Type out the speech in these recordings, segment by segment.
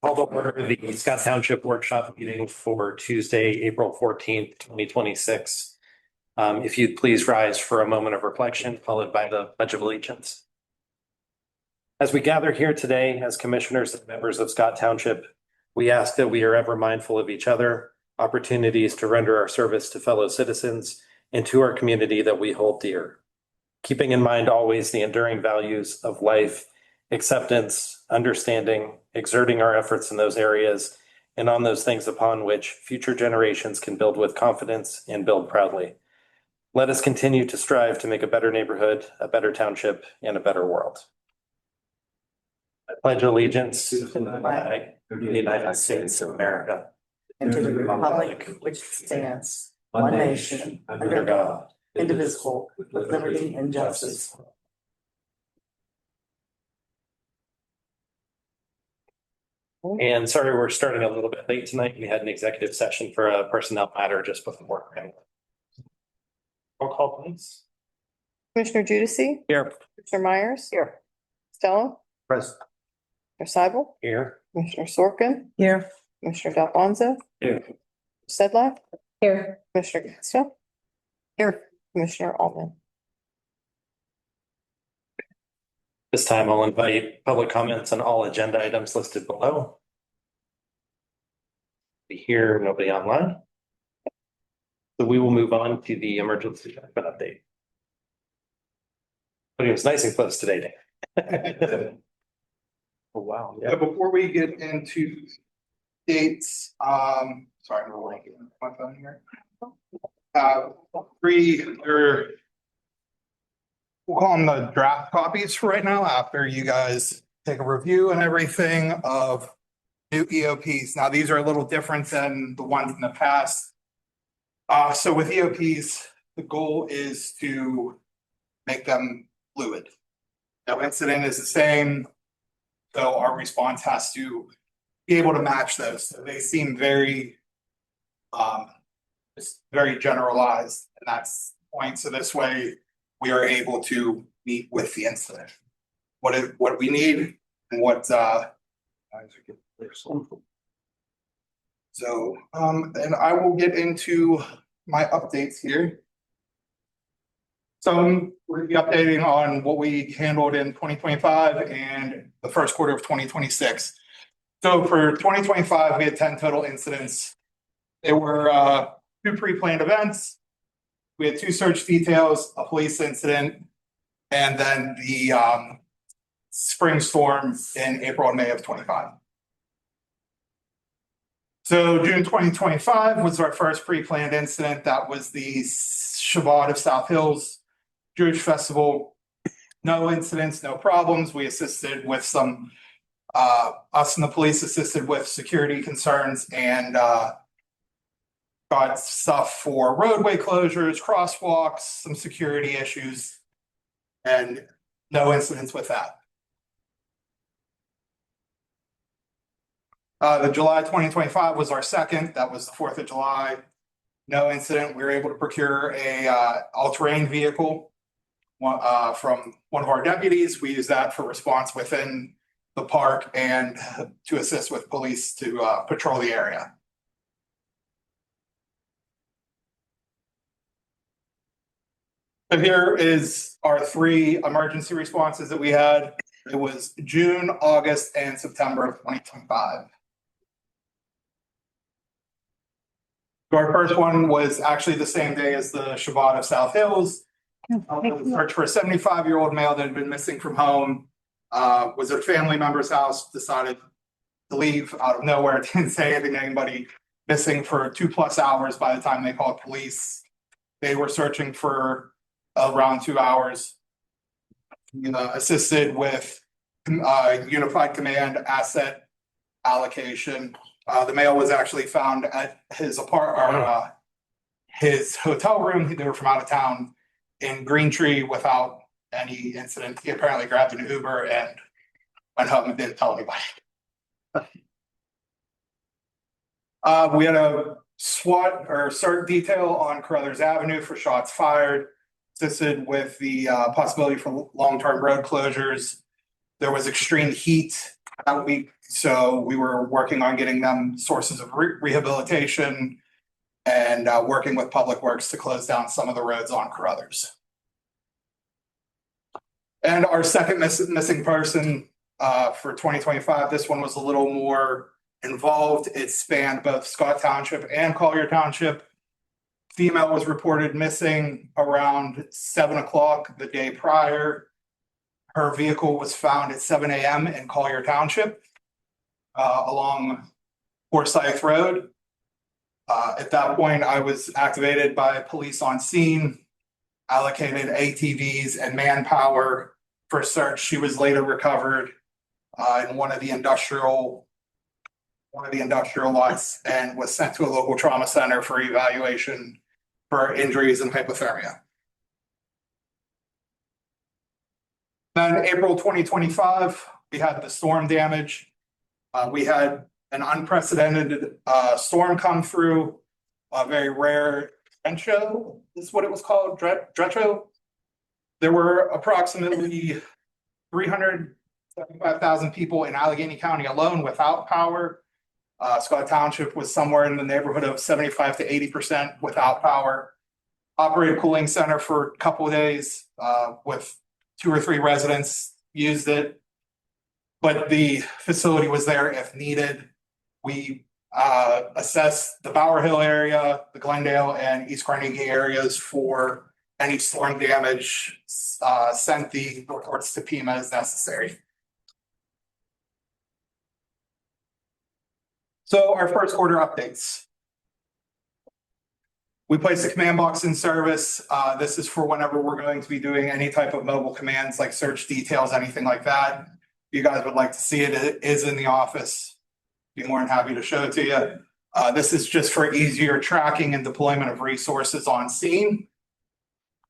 Call to order the Scott Township workshop meeting for Tuesday, April 14th, 2026. If you'd please rise for a moment of reflection, followed by the Pledge of Allegiance. As we gather here today as commissioners and members of Scott Township, we ask that we are ever mindful of each other, opportunities to render our service to fellow citizens, and to our community that we hold dear. Keeping in mind always the enduring values of life, acceptance, understanding, exerting our efforts in those areas, and on those things upon which future generations can build with confidence and build proudly. Let us continue to strive to make a better neighborhood, a better township, and a better world. I pledge allegiance to the flag of the United States of America and to the republic which stands, one nation, under God, indivisible, with liberty and justice. And sorry, we're starting a little bit late tonight. We had an executive session for a personnel matter just before. Roll call, please. Commissioner Judici? Here. Commissioner Myers? Here. Stella? Present. Commissioner Seibel? Here. Commissioner Sorkin? Here. Commissioner D'Alfonso? Here. Sedlak? Here. Commissioner Gasta? Here. Commissioner Altman? This time I'll invite public comments on all agenda items listed below. We hear nobody online. So we will move on to the emergency management update. But it was nice and close today, Dave. Oh, wow. Yeah, before we get into dates, sorry, I'm rolling my phone here. We'll call them the draft copies for right now after you guys take a review and everything of new EOPs. Now, these are a little different than the ones in the past. So with EOPs, the goal is to make them fluid. No incident is the same, so our response has to be able to match those. So they seem very, very generalized, and that's the point. So this way, we are able to meet with the incident. What we need and what and I will get into my updates here. So we're going to be updating on what we handled in 2025 and the first quarter of 2026. So for 2025, we had 10 total incidents. There were 2 pre-planned events. We had 2 search details, a police incident, and then the spring storm in April and May of 25. So June 2025 was our first pre-planned incident. That was the Shabbat of South Hills Jewish Festival. No incidents, no problems. We assisted with some, us and the police assisted with security concerns and got stuff for roadway closures, crosswalks, some security issues, and no incidents with that. The July 2025 was our second. That was the 4th of July. No incident. We were able to procure a all-terrain vehicle from one of our deputies. We used that for response within the park and to assist with police to patrol the area. So here is our 3 emergency responses that we had. It was June, August, and September of 2025. So our first one was actually the same day as the Shabbat of South Hills. Search for a 75-year-old male that had been missing from home. Was at a family member's house, decided to leave out of nowhere. Didn't say anything to anybody. Missing for 2+ hours by the time they called police. They were searching for around 2 hours. Assisted with unified command asset allocation. The male was actually found at his his hotel room. They were from out of town in Green Tree without any incident. He apparently grabbed an Uber and went home and didn't tell anybody. We had a SWAT or CERT detail on Carruthers Avenue for shots fired. Assisted with the possibility for long-term road closures. There was extreme heat that week, so we were working on getting them sources of rehabilitation and working with Public Works to close down some of the roads on Carruthers. And our second missing person for 2025, this one was a little more involved. It spanned both Scott Township and Collier Township. Female was reported missing around 7 o'clock the day prior. Her vehicle was found at 7 a.m. in Collier Township along Forsyth Road. At that point, I was activated by police on scene, allocated ATVs and manpower for search. She was later recovered in one of the industrial lots and was sent to a local trauma center for evaluation for injuries and hypothermia. Then April 2025, we had the storm damage. We had an unprecedented storm come through, a very rare drencho is what it was called, drencho. There were approximately 375,000 people in Allegheny County alone without power. Scott Township was somewhere in the neighborhood of 75 to 80% without power. Operated cooling center for a couple of days with 2 or 3 residents used it, but the facility was there if needed. We assessed the Bower Hill area, the Glendale and East Carnegie areas for any storm damage, sent the reports to PEMA as necessary. So our first quarter updates. We placed a command box in service. This is for whenever we're going to be doing any type of mobile commands like search details, anything like that. If you guys would like to see it, it is in the office. Be more than happy to show it to you. This is just for easier tracking and deployment of resources on scene.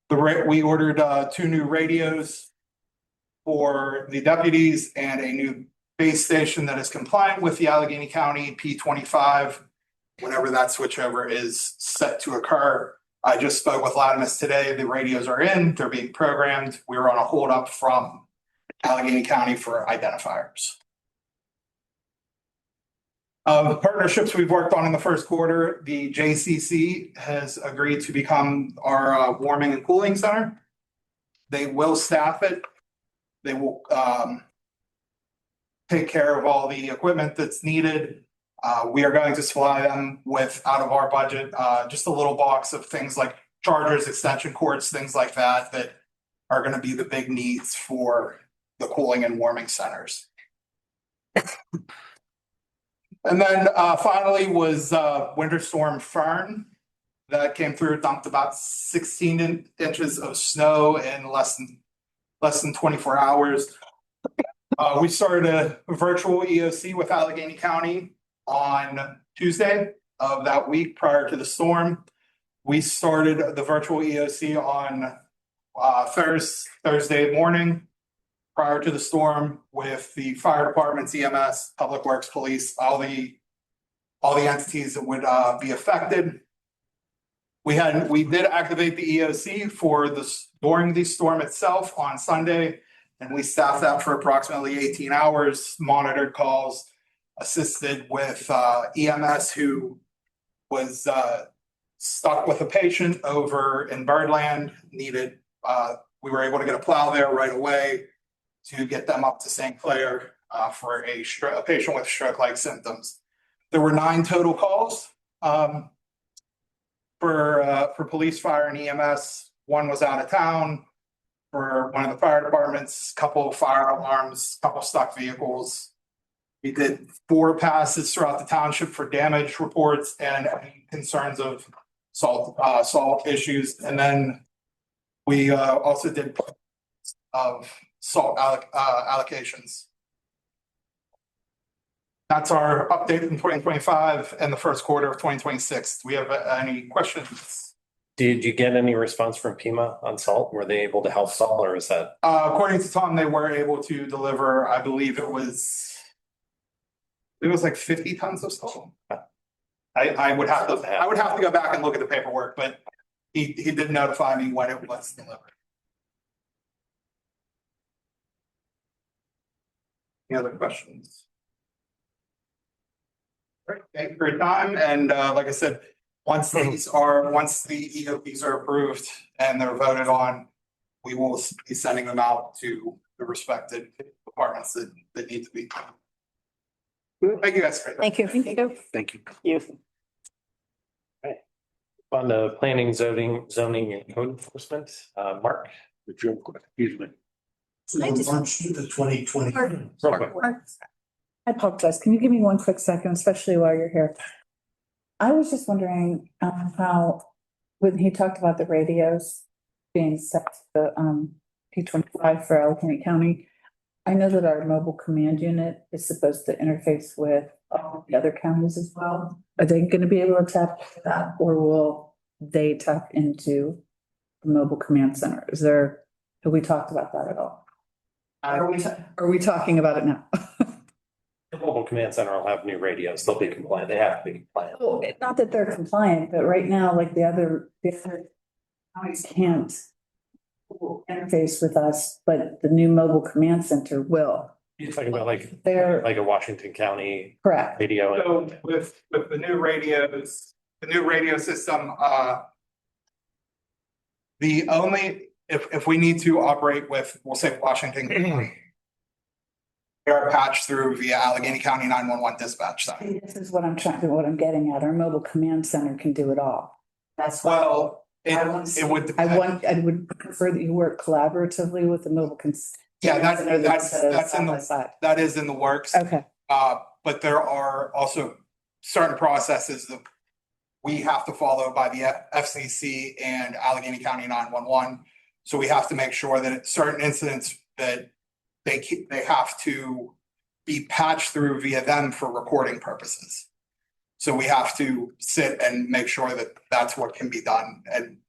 We ordered 2 new radios for the deputies and a new base station that is compliant with the Allegheny County P25 whenever that switchover is set to occur. I just spoke with Latimus today. The radios are in, they're being programmed. We were on a hold up from Allegheny County for identifiers. The partnerships we've worked on in the first quarter, the JCC has agreed to become our warming and cooling center. They will staff it. They will take care of all the equipment that's needed. We are going to supply them with, out of our budget, just a little box of things like chargers, extension cords, things like that, that are going to be the big needs for the cooling and warming centers. And then finally was Winter Storm Fern that came through, dumped about 16 inches of snow in less than 24 hours. We started a virtual EOC with Allegheny County on Tuesday of that week prior to the storm. We started the virtual EOC on Thursday morning prior to the storm with the fire departments, EMS, Public Works, police, all the entities that would be affected. We did activate the EOC during the storm itself on Sunday, and we staffed that for approximately 18 hours, monitored calls, assisted with EMS who was stuck with a patient over in Birdland, we were able to get a plow there right away to get them up to St. Clair for a patient with stroke-like symptoms. There were 9 total calls for police, fire, and EMS. 1 was out of town for one of the fire departments, couple of fire alarms, couple stuck vehicles. We did 4 passes throughout the township for damage reports and any concerns of salt issues. And then we also did of salt allocations. That's our update from 2025 and the first quarter of 2026. Do we have any questions? Did you get any response from PEMA on salt? Were they able to help salt, or is that? According to Tom, they were able to deliver, I believe it was like 50 tons of salt. I would have to go back and look at the paperwork, but he did notify me when it was delivered. Any other questions? All right, thank you for your time. And like I said, once the EOPs are approved and they're voted on, we will be sending them out to the respected departments that need to be. Thank you guys. Thank you. Thank you. On the planning, zoning and code enforcement, Mark. Excuse me. So March the 2020. Real quick. I apologize. Can you give me one quick second, especially while you're here? I was just wondering how, when he talked about the radios being set to the P25 for Allegheny County, I know that our mobile command unit is supposed to interface with all the other counties as well. Are they going to be able to tap into that, or will they tap into the mobile command center? Have we talked about that at all? Are we talking about it now? The mobile command center will have new radios. They'll be compliant. They have to be compliant. Oh, not that they're compliant, but right now, like the other counties can't interface with us, but the new mobile command center will. You're talking about like They're a Washington County correct. radio. So with the new radios, the new radio system, the only, if we need to operate with, we'll say Washington County, they are patched through via Allegheny County 911 dispatch center. This is what I'm getting at. Our mobile command center can do it all. That's why Well, it would. I would prefer that you work collaboratively with the mobile. Yeah, that's in the, side. that is in the works. Okay. But there are also certain processes that we have to follow by the FCC and Allegheny County 911. So we have to make sure that certain incidents that they have to be patched through via them for recording purposes. So we have to sit and make sure that that's what can be done and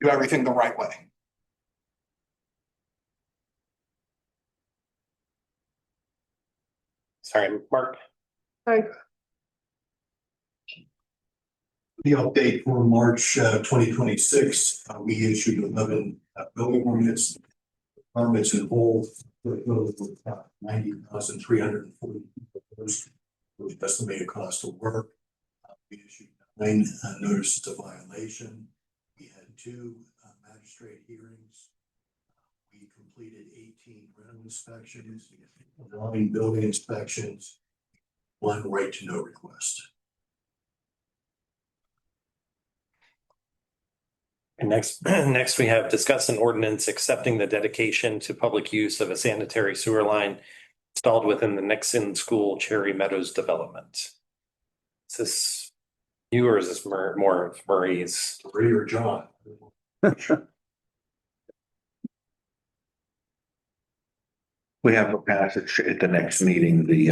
do everything the right way. Sorry, Mark. The update for March 2026, we issued 11 building permits. Permits in whole, 90,340. With estimated cost of work. We issued 9 notices of violation. We had 2 magistrate hearings. We completed 18 rental inspections, 9 building inspections, 1 right to know request. And next we have discuss an ordinance accepting the dedication to public use of a sanitary sewer line installed within the Nixon School Cherry Meadows development. Is this you or is this more of Murray's? Ray or John? We have a passage at the next meeting, the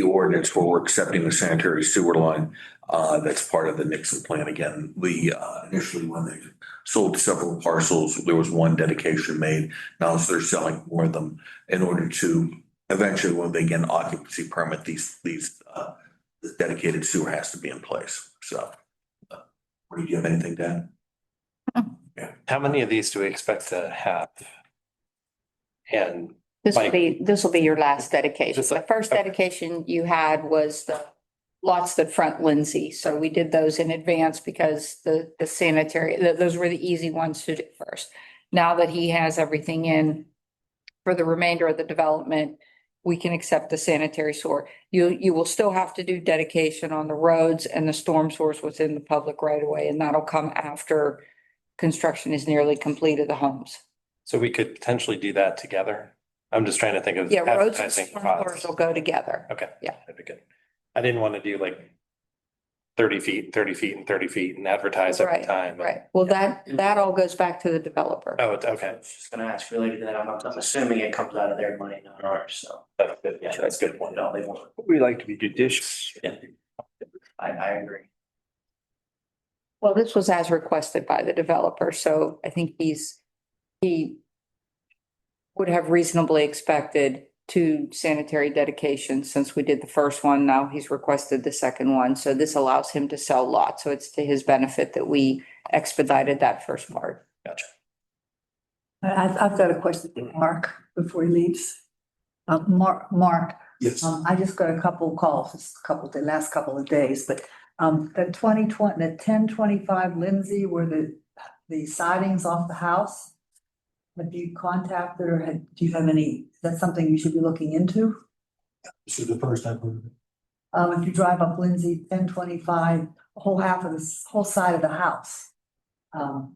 ordinance where we're accepting the sanitary sewer line, that's part of the Nixon plan. Again, we, initially when they sold several parcels, there was 1 dedication made. Now they're selling more of them in order to eventually, when they get an occupancy permit, these the dedicated sewer has to be in place. So, do you have anything to add? Yeah. How many of these do we expect to have? And This will be your last dedication. Just The like- first dedication you had was the lots that front Lindsay. So we did those in advance because the sanitary, those were the easy ones to do first. Now that he has everything in for the remainder of the development, we can accept the sanitary sewer. You will still have to do dedication on the roads and the storm source within the public right of way, and that'll come after construction is nearly complete of the homes. so we could potentially do that together. I'm just trying to think of Yeah, roads and advertising storm source costs. will go together. Okay. Yeah. That'd be good. I didn't want to do like 30 feet, 30 feet and 30 feet and advertise every Right, time. right. Well, that all goes back to the developer. Oh, it's okay. I was just gonna ask related to that, I'm assuming it comes out of their money, not ours, so. That's good. Yeah, that's a good point. No, they won't. We like to be judicious. I agree. Well, this was as requested by the developer, so I think he would have reasonably expected 2 sanitary dedications since we did the first one. Now he's requested the second one. So this allows him to sell lots. So it's to his benefit that we expedited that first part. Gotcha. I've got a question for Mark before he leaves. Mark, Yes, I just got a couple of calls, just the last couple of days, but, the 1025 Lindsay were the sidings off the house. Have you contacted or do you have any, is that something you should be looking into? this is the first I've heard of it. If you drive up Lindsay, 1025, the whole half of this, whole side of the house.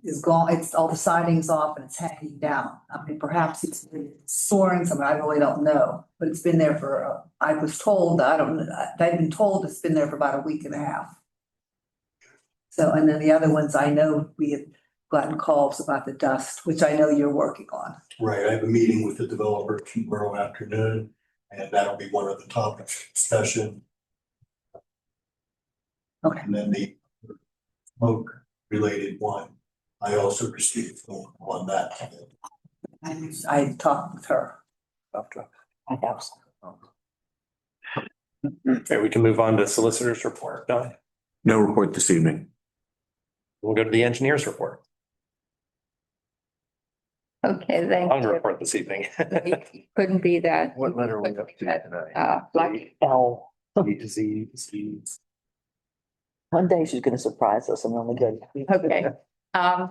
Is gone, it's all the siding's off and it's hanging down. I mean, perhaps it's soaring somewhere, I really don't know, but it's been there for, I was told, I've been told it's been there for about a week and a half. So, and then the other ones, I know we have gotten calls about the dust, which I know you're working on. Right, I have a meeting with the developer tomorrow afternoon, and that'll be one of the topics of discussion. Okay. And then the smoke related one, I also received a phone call on that. I talked with her. I have some. Okay, we can move on to solicitor's report. No, No report this evening. we'll go to the engineer's report. Okay, thank Long you. report this evening. Couldn't be that. What letter are we up to today? Like, L. Z. One day she's gonna surprise us and only good. okay.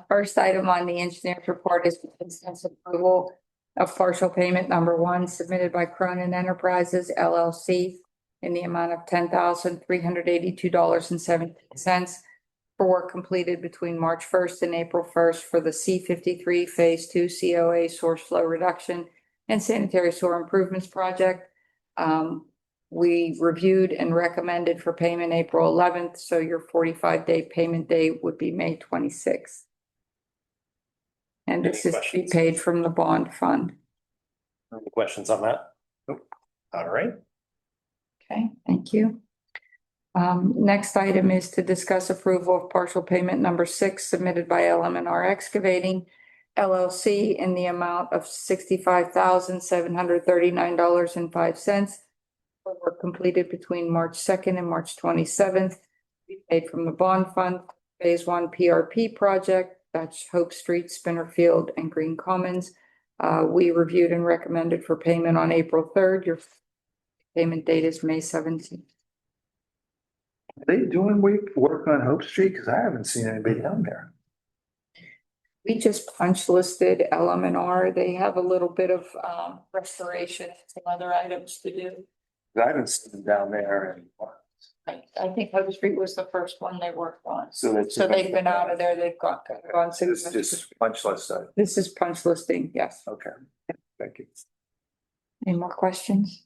First item on the engineer's report is the consensus approval of partial payment number one submitted by Cronin Enterprises LLC in the amount of $10,382.17 for work completed between March 1st and April 1st for the C-53 Phase 2 COA source flow reduction and sanitary sewer improvements project. We reviewed and recommended for payment April 11th, so your 45-day payment date would be May 26th. And this Any is to be questions? paid from the bond fund. Any questions on that? Nope. All right. Okay, thank you. Next item is to discuss approval of partial payment number 6 submitted by LM&R Excavating LLC in the amount of $65,739.05 for work completed between March 2nd and March 27th. We paid from the bond fund, Phase 1 PRP project, that's Hope Street, Spinnerfield, and Green Commons. We reviewed and recommended for payment on April 3rd. Your payment date is May 17th. Are they doing work on Hope Street? Cause I haven't seen anybody down there. We just punch listed LM&R. They have a little bit of restoration, and some other items to do. 'Cause I haven't seen them down there and. I think Hope Street was the first one they worked on. So that's. So they've been out of there, they've gone to. It's just punch list side. This is punch listing, yes. Okay, thank you. Any more questions?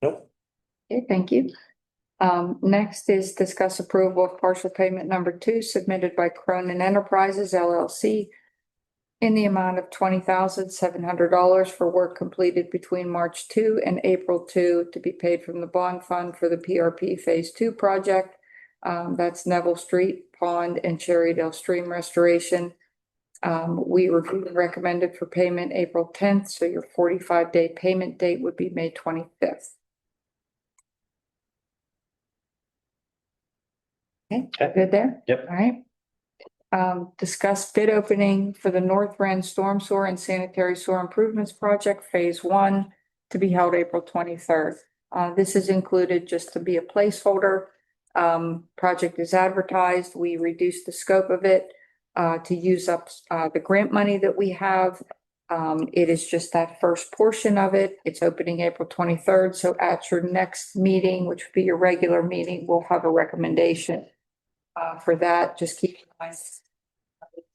Nope. Okay, thank you. Next is discuss approval of partial payment number 2 submitted by Cronin Enterprises LLC in the amount of $20,700 for work completed between March 2 and April 2 to be paid from the bond fund for the PRP Phase 2 project. That's Neville Street Pond and Cherrydale Stream restoration. We reviewed and recommended for payment April 10th, so your 45-day payment date would be May 25th. Okay, good there? Yep. All right. Discuss bid opening for the North Rend Storm Sewer and Sanitary Sewer Improvements Project Phase 1 to be held April 23rd. This is included just to be a placeholder. Project is advertised. We reduced the scope of it to use up the grant money that we have. It is just that first portion of it. It's opening April 23rd. So at your next meeting, which would be your regular meeting, we'll have a recommendation for that. Just keep in mind.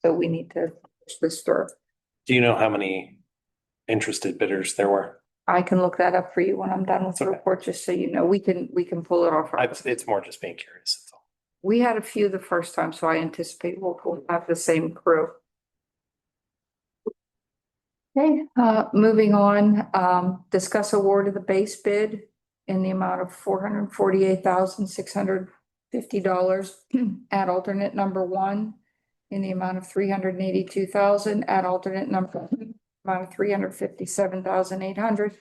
So we need to push this through. Do you know how many interested bidders there were? I can look that up for you when I'm done with the Okay. report, just so you know, we can pull it off. It's more just being curious. That's all. We had a few the first time, so I anticipate we'll have the same crew. Okay, moving on, discuss award of the base bid in the amount of $448,650 at alternate number 1 in the amount of $382,000 at alternate number amount of $357,800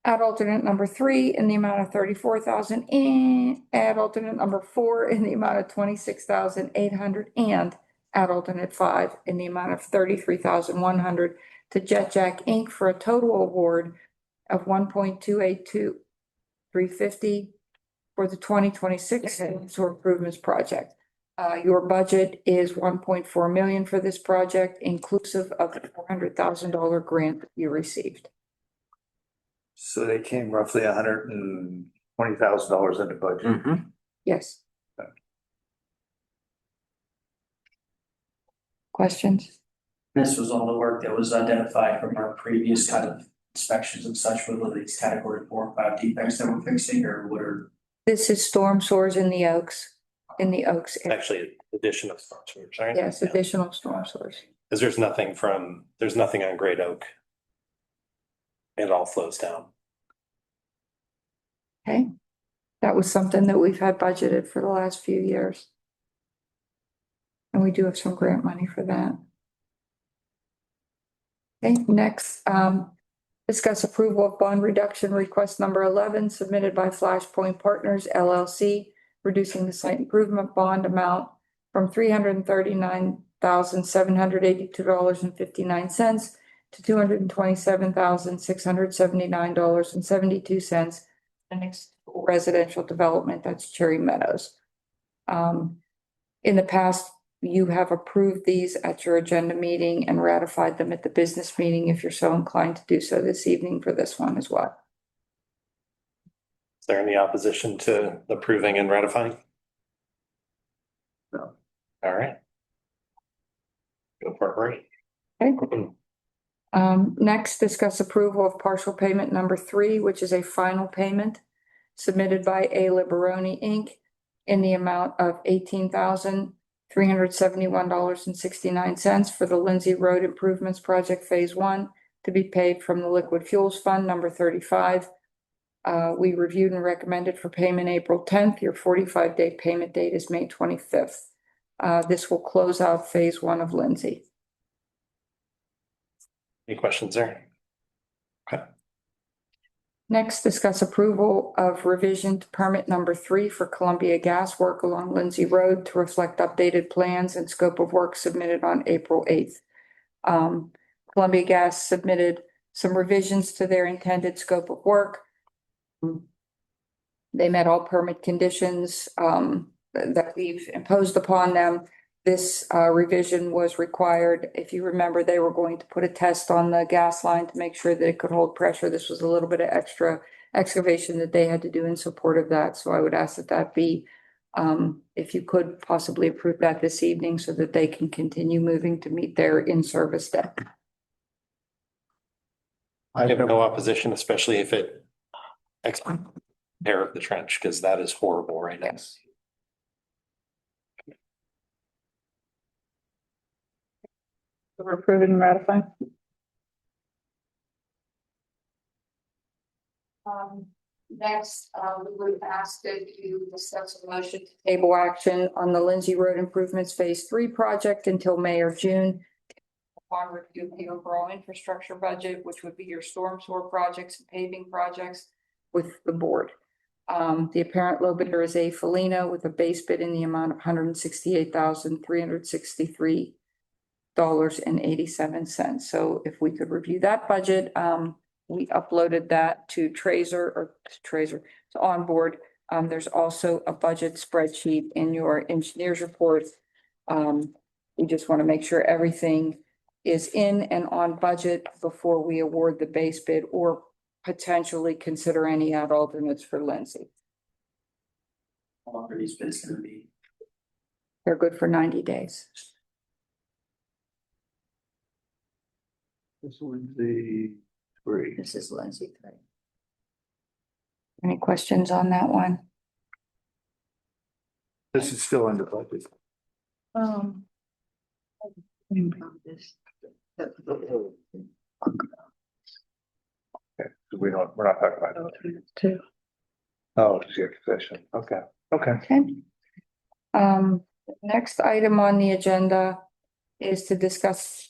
at alternate number 3 in the amount of $34,000 and at alternate number 4 in the amount of $26,800 and at alternate 5 in the amount of $33,100 to Jet Jack Inc. for a total award of 1.282,350 for the 2026 sewer improvements project. Your budget is 1.4 million for this project, inclusive of the $400,000 grant that you received. So they came roughly $120,000 in the budget. Yes. Questions? This was all the work that was identified from our previous kind of inspections and such, with these category 4 or 5 defects that we're fixing, or what are? This is storm sores in the Oaks, It's actually addition of storm sewers, right? Yes, additional storm sores. Because there's nothing on Great Oak. It all flows down. Okay. That was something that we've had budgeted for the last few years. And we do have some grant money for that. Okay, next, discuss approval of bond reduction request number 11 submitted by Flashpoint Partners LLC, reducing the site improvement bond amount from $339,782.59 to $227,679.72. The next residential development, that's Cherry Meadows. In the past, you have approved these at your agenda meeting and ratified them at the business meeting if you're so inclined to do so this evening for this one as well. Is there any opposition to approving and ratifying? No. All right. Go for it, Marie. Okay. Next, discuss approval of partial payment number 3, which is a final payment submitted by A. Liberoni, Inc. in the amount of $18,371.69 for the Lindsay Road Improvements Project Phase 1 to be paid from the Liquid Fuels Fund number 35. We reviewed and recommended for payment April 10th. Your 45-day payment date is May 25th. This will close out Phase 1 of Lindsay. Any questions there? Okay. Next, discuss approval of revision to permit number 3 for Columbia Gas work along Lindsay Road to reflect updated plans and scope of work submitted on April 8th. Columbia Gas submitted some revisions to their intended scope of work. They met all permit conditions that we've imposed upon them. This revision was required. If you remember, they were going to put a test on the gas line to make sure that it could hold pressure. This was a little bit of extra excavation that they had to do in support of that. So I would ask that that be, if you could possibly approve that this evening so that they can continue moving to meet their in-service date. I have no opposition, especially if it repair of the trench, because that is horrible right now. Yes. We're approving and ratifying. Next, we would ask that you discuss a motion to table action on the Lindsay Road Improvements Phase 3 project until May or June. Upon review of the overall infrastructure budget, which would be your storm sewer projects and paving projects with the board. The apparent low bidder is A. Felino with a base bid in the amount of $168,363.87. So if we could review that budget, we uploaded that to to Onboard. There's also a budget spreadsheet in your engineer's report. We just want to make sure everything is in and on budget before we award the base bid or potentially consider any ad alternates for Lindsay. How long are these bids gonna be? They're good for 90 days. This was the 3. This is Lindsay 3. Any questions on that one? This is still under budget. Okay, so we're not talking about it. Two. Oh, it's the executive session. Okay, okay. Okay. Next item on the agenda is to discuss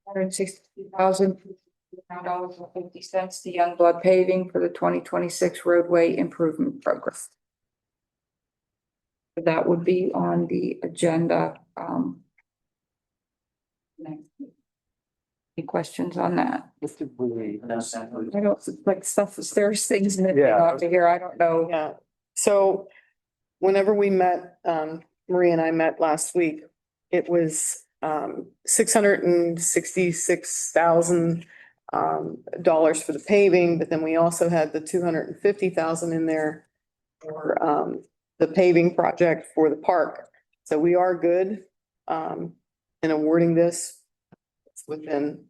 $162,050 to Youngblood Paving for the 2026 roadway improvement program. That would be on the agenda. Next. Any questions on that? And I don't, like stuff, there's things that Yeah. off to here, I don't know. Yeah, so whenever we met, Marie and I met last week, it was $666,000 dollars for the paving, but then we also had the 250,000 in there for the paving project for the park. So we are good in awarding this. It's within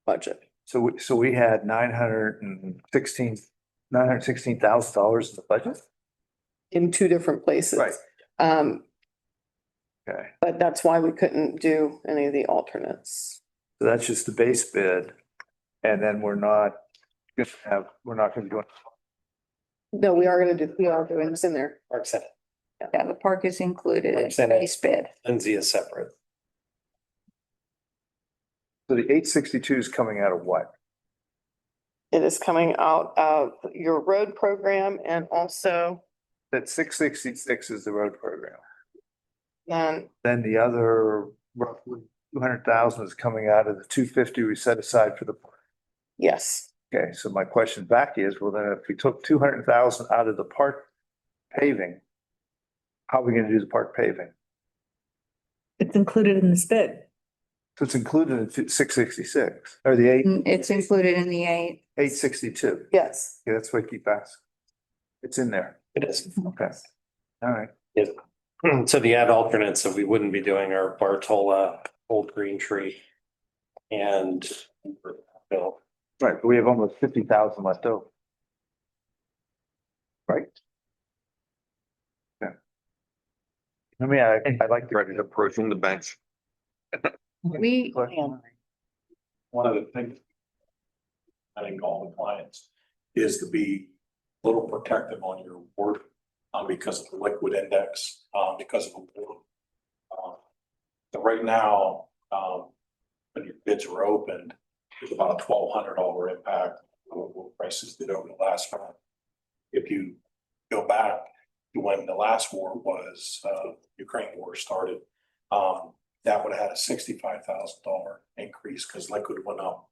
budget. So we had $916,000 in the budget? In two different places. Right. Um, Okay, but that's why we couldn't do any of the alternates. so that's just the base bid. And then we're not gonna be doing, No, we are doing this in there. Park Senate, Yeah, the park is included in Senate. base bid. Lindsay is separate. so the 862 is coming out of what? It is coming out of your road program and also That 666 is the road program. then Then the other roughly 200,000 is coming out of the 250 we set aside for the park. yes. Okay, so my question back is, well, then if we took 200,000 out of the park paving, how are we gonna do the park paving? It's included in this bid. So it's included in 666 or the It's included in the 862. Yes. Yeah, that's what I keep asking. It's in there. It is. Okay. All right. So the add alternates that we wouldn't be doing are Bartola, Old Green Tree. And Bill. Right, but we have almost 50,000 left over. Right? Yeah. I mean, I like the Credit approaching the bench. we, One of the things I think all the clients is to be a little protective on your work because of the liquid index, because of the water. So right now, when your bids are opened, there's about a $1,200 impact on what prices did over the last month. If you go back to when the last war was, Ukraine war started, that would have had a $65,000 increase because liquid went up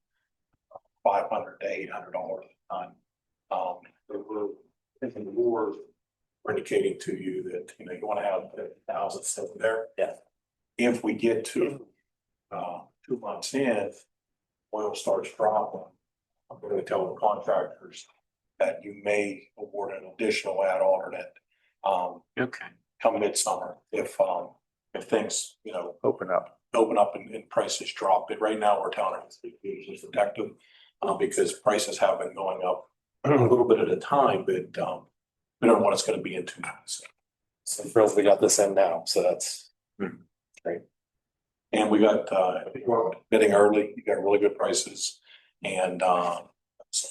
$500 to $800 a ton. The war indicating to you that, you know, you want to have 50,000 sitting there. Yeah. If we get to 2 months in, oil starts dropping, I'm going to tell the contractors that you may award an additional add alternate. Okay. Come midsummer, if things, you know, open up. and prices drop. But right now, we're telling them it's usually protective, because prices have been going up a little bit at a time, but we don't know what it's gonna be in 2 months. So thrilled we got this in now, so that's great. And we got, bidding early, you got really good prices, and some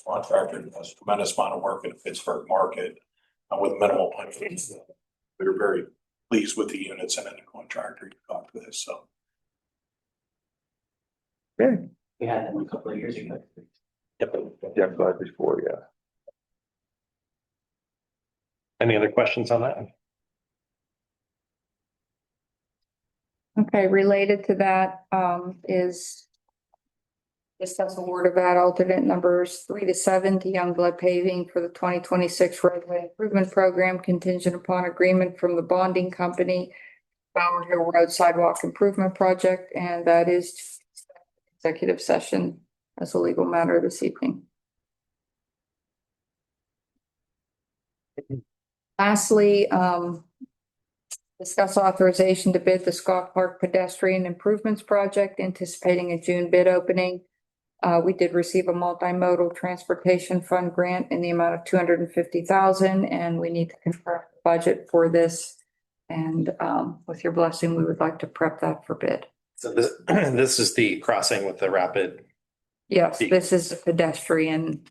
contractor does a tremendous amount of work in the Pittsburgh market with minimal payments. We were very pleased with the units and then the contractor you got for this, so. Yeah, We had them a couple of years ago. Yep. yeah, I'm glad before, yeah. Any other questions on that? okay, related to that, is discuss award of add alternate numbers 3 to 7 to Youngblood Paving for the 2026 roadway improvement program contingent upon agreement from the bonding company, Bower Hill Road Sidewalk Improvement Project, and that is executive session as a legal matter this evening. Lastly, discuss authorization to bid the Scott Park Pedestrian Improvements Project, anticipating a June bid opening. We did receive a multimodal transportation fund grant in the amount of $250,000, and we need to confirm the budget for this. And with your blessing, we would like to prep that for bid. So this, this is the crossing with the rapid. Yes, this is pedestrian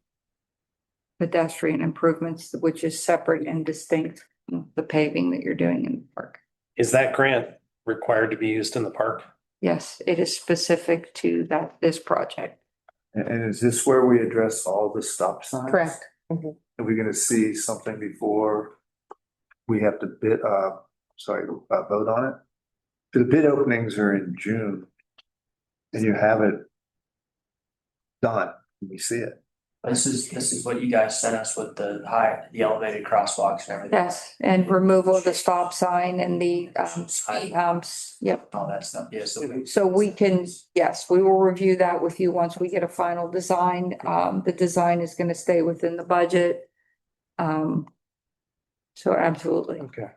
improvements, which is separate and distinct from the paving that you're doing in the park. Is that grant required to be used in the park? Yes, it is specific to this project. And is this where we address all the stop signs? Correct. Are we gonna see something before we have to bid, vote on it? The bid openings are in June. And you have it done. We see it. This is what you guys sent us with the elevated crosswalks and everything. Yes, and removal of the stop sign and the speed humps. Yep. All that stuff, yeah, So we can, yes, we will review that with you once we get a final design. The design is going to stay within the budget. So absolutely. Okay.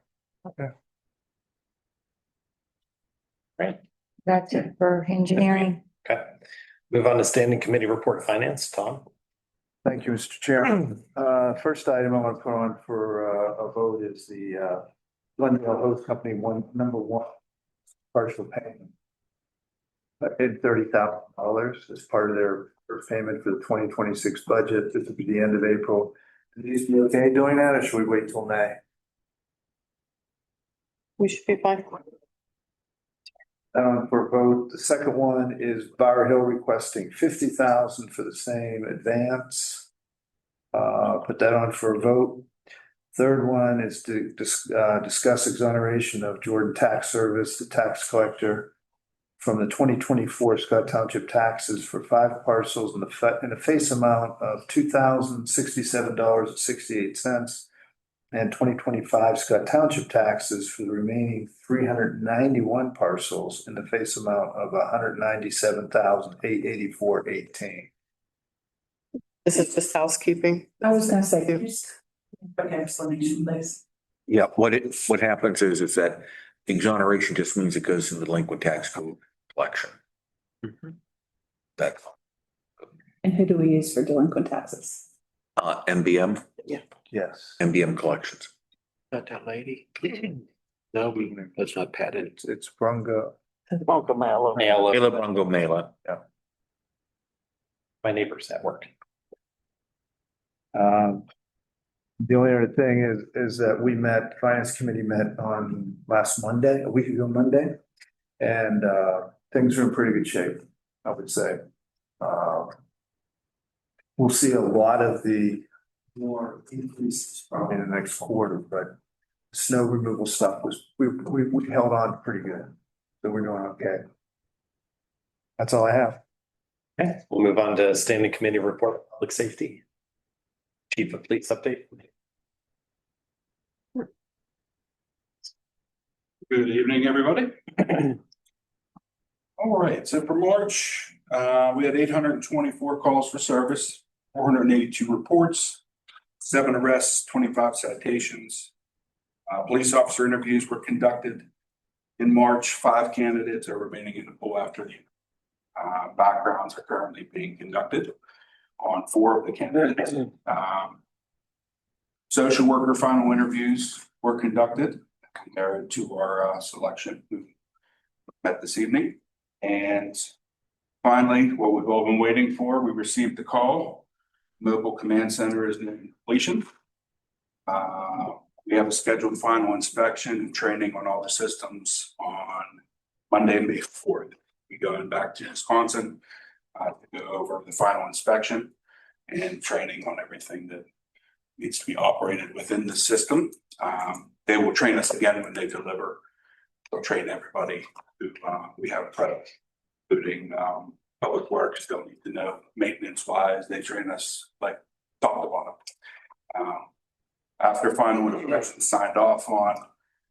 Great. That's it for engineering. Okay. Move on to standing committee report finance, Tom. Thank you, Mr. Chairman. First item I want to put on for a vote is the Glendale Host Company number one partial payment. Paid $30,000 as part of their payment for the 2026 budget. This will be the end of April. Is these be okay doing that, or should we wait till May? We should be fine. For a vote, the second one is Bower Hill requesting $50,000 for the same advance. Put that on for a vote. Third one is to discuss exoneration of Jordan Tax Service, the tax collector, from the 2024 Scott Township taxes for 5 parcels in a face amount of $2,067.68. And 2025 Scott Township taxes for the remaining 391 parcels in the face amount of $197,884.18. This is just housekeeping. I was gonna say, just quick explanation, please. Yeah, what happens is that exoneration just means it goes in the delinquent tax code collection. That's And who do we use for delinquent taxes? MBM, Yes. MBM collections. Not that lady. No, that's not padded. It's Brungo. Mela. Mela Bungo Mela. My neighbors at work. The only other thing is that Finance Committee met on last Monday, a week ago Monday. And things are in pretty good shape, I would say. We'll see a lot of the more increases probably in the next quarter, but snow removal stuff we held on pretty good. So we're doing okay. That's all I have. Okay, we'll move on to standing committee report, public safety. Chief of Police update. Good evening, everybody. All right, so for March, we had 824 calls for service, 482 reports, 7 arrests, 25 citations. Police officer interviews were conducted in March. 5 candidates are remaining in the pool after the backgrounds are currently being conducted on 4 of the candidates. Social worker final interviews were conducted compared to our selection who met this evening. And finally, what we've all been waiting for, we received the call. Mobile command center is near completion. We have a scheduled final inspection and training on all the systems on Monday, May 4th. We're going back to Wisconsin to go over the final inspection and training on everything that needs to be operated within the system. They will train us again when they deliver. They'll train everybody who we have present, including public works. They'll need to know maintenance wise. They train us like top to bottom. After final inspection signed off on,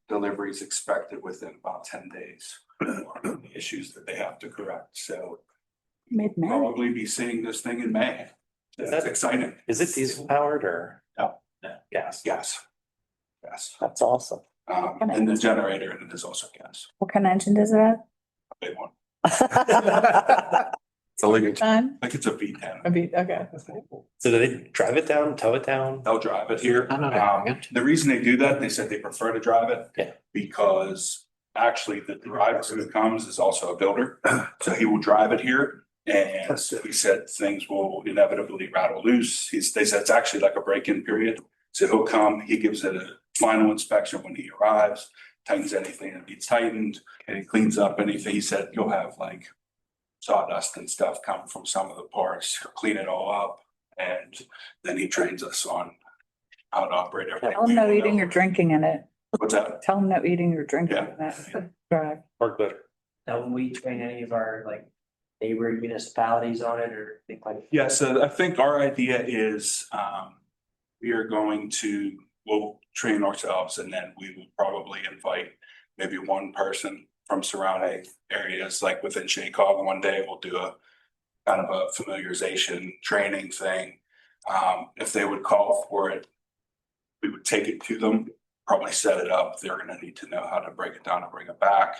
deliveries expected within about 10 days. The issues that they have to correct. So Mid-May. probably be seeing this thing in May. That's exciting. Is it diesel powered or? No. Gas. Gas. That's awesome. And the generator and it is also gas. What kind of engine does it have? A big one. So like, Time? Like it's a V10. Okay. So do they drive it down, tow it down? They'll drive it here. I'm not having it. The reason they do that, they said they prefer to drive it. Yeah. Because actually the driver who comes is also a builder. So he will drive it here. And he said things will inevitably rattle loose. They said it's actually like a break-in period. So he'll come, he gives it a final inspection when he arrives, tightens anything that needs tightened, and he cleans up anything. He said you'll have like sawdust and stuff come from some of the parts, he'll clean it all up, and then he trains us on how to operate everything. Tell them no eating or drinking in it. What's that? Tell them no eating or drinking Yeah. in that drive. Or glitter? Now, when we train any of our like neighboring municipalities on it or think like? Yeah, so I think our idea is, we are going to, we'll train ourselves and then we will probably invite maybe one person from surrounding areas, like within Shaycog. One day we'll do a kind of a familiarization training thing. If they would call for it, we would take it to them, probably set it up. They're gonna need to know how to break it down and bring it back.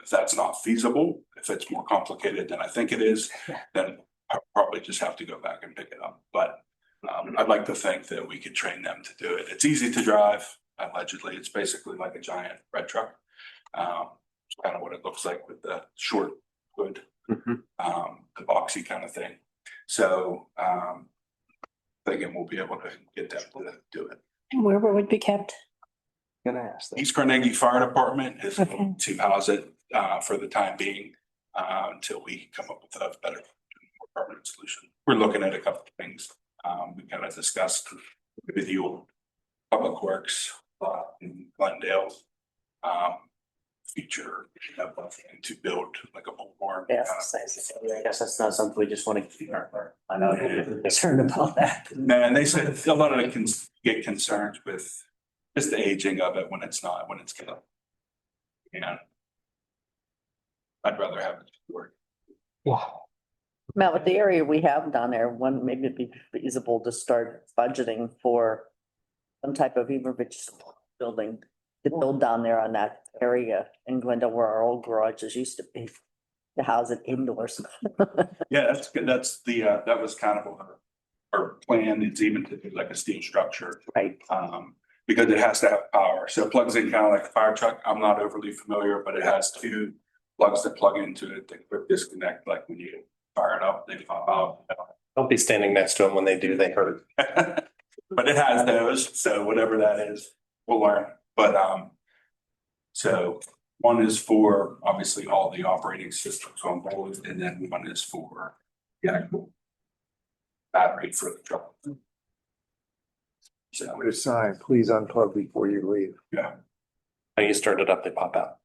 If that's not feasible, if it's more complicated than I think it is, then I'll probably just have to go back and pick it up. But I'd like to think that we could train them to do it. It's easy to drive. Allegedly, it's basically like a giant red truck. It's kind of what it looks like with the short hood, the boxy kind of thing. So thinking we'll be able to get them to do it. And where will it be kept? Gonna ask that. East Carnegie Fire Department is Okay. going to house it for the time being until we come up with a better, more permanent solution. We're looking at a couple of things. We kind of discussed with you, Public Works in Glendale, feature to build like a bullhorn. Yeah, I guess that's not something we just want to keep our, I know, I'm concerned about that. And they said a lot of it can get concerned with just the aging of it when it's killed. Yeah. I'd rather have it work. Matt, with the area we have down there, one, maybe it'd be feasible to start budgeting for some type of, even if it's just a building, to build down there on that area in Glendale where our old garages used to be, to house it indoors. Yeah, that's good. That's the, that was kind of our plan. It's even to do like a steel structure. Right. Because it has to have power. So it plugs in kind of like a fire truck. I'm not overly familiar, but it has two plugs that plug into it that quick disconnect, like when you fire it up, they pop out. Don't be standing next to them when they do, they hurt. But it has those, so whatever that is, we'll learn. But so one is for obviously all the operating systems on board, and then one is for the actual battery for the truck. So With a sign, please unplug before you leave. yeah, When you start it up, they pop out.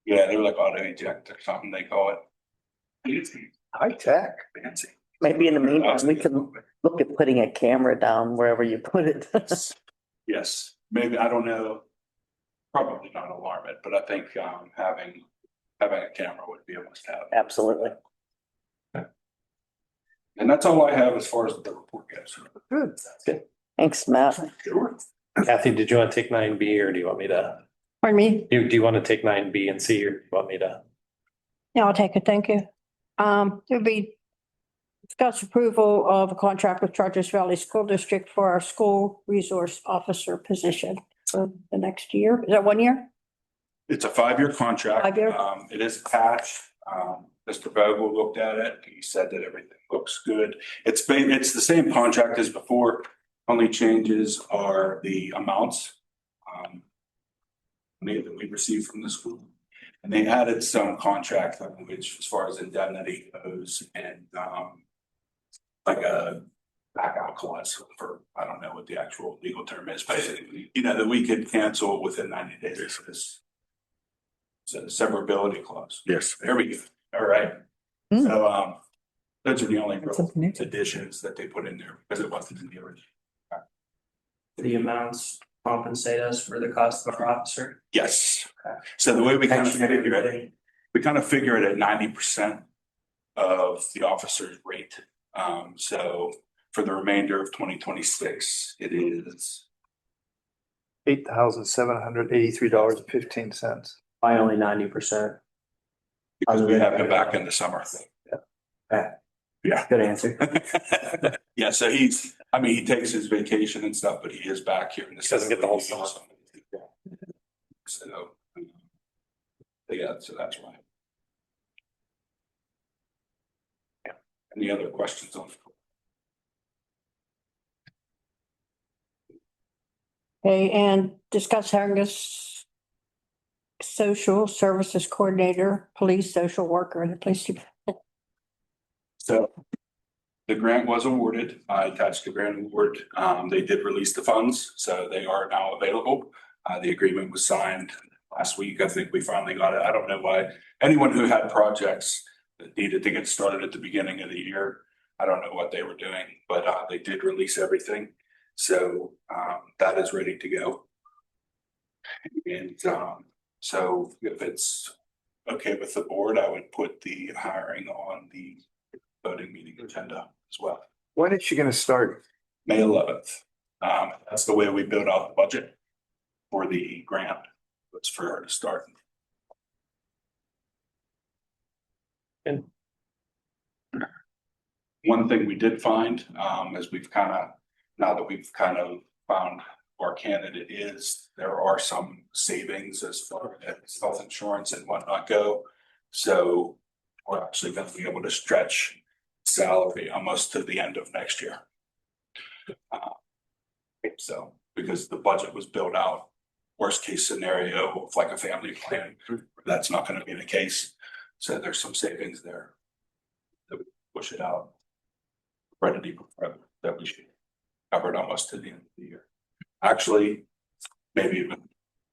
yeah, they're like auto eject or something they call it. High tech. Fancy. Maybe in the meantime, we can look at putting a camera down wherever you put it. Yes, maybe, I don't know. Probably not alarm it, but I think having a camera would be a must have. Absolutely. And that's all I have as far as the report goes. Good. Thanks, Matt. Sure. Kathy, did you want to take 9B or do you want me to? Pardon me? Do you want to take 9B and C or do you want me to? Yeah, I'll take it. Thank you. There'll be discuss approval of a contract with Chartiers Valley School District for our school resource officer position for the next year. Is that 1 year? It's a 5-year contract. 5 year? It is attached. Mr. Vogel looked at it. He said that everything looks good. It's the same contract as before. Only changes are the amounts money that we received from the school. And they added some contract language as far as indemnity goes and like a back out clause for, I don't know what the actual legal term is, but you know, that we could cancel within 90 days for this. It's a severability clause. Yes. There we go. All right. So those are the only That's something new. additions that they put in there because it wasn't in the original. The amounts compensate us for the cost of our officer. Yes. So the way we kind of figure it, we kind of figure it at 90% of the officer's rate. So for the remainder of 2026, it is $8,783.15. By only 90%. because we have him back in the summer. Yeah. Good answer. Yeah, so he takes his vacation and stuff, but he is back here in the. Doesn't get the whole summer. So, yeah, so that's why. Yeah. Any other questions on? Okay, and discuss hiring a social services coordinator, police social worker in the police department. So the grant was awarded. I attached the grant award. They did release the funds, so they are now available. The agreement was signed last week. I think we finally got it. I don't know why anyone who had projects that needed to get started at the beginning of the year. I don't know what they were doing, but they did release everything. So that is ready to go. And so if it's okay with the board, I would put the hiring on the voting meeting agenda as well. When is she gonna start? May 11th. That's the way we build out the budget for the grant. It's for her to start. And one thing we did find, as now that we've kind of found who our candidate is, there are some savings as far as health insurance and whatnot go. So we're actually going to be able to stretch salary almost to the end of next year. So because the budget was built out, worst case scenario of like a family plan, that's not going to be the case. So there's some savings there that we push it out. Pretty that we should cover it almost to the end of the year. Actually, maybe even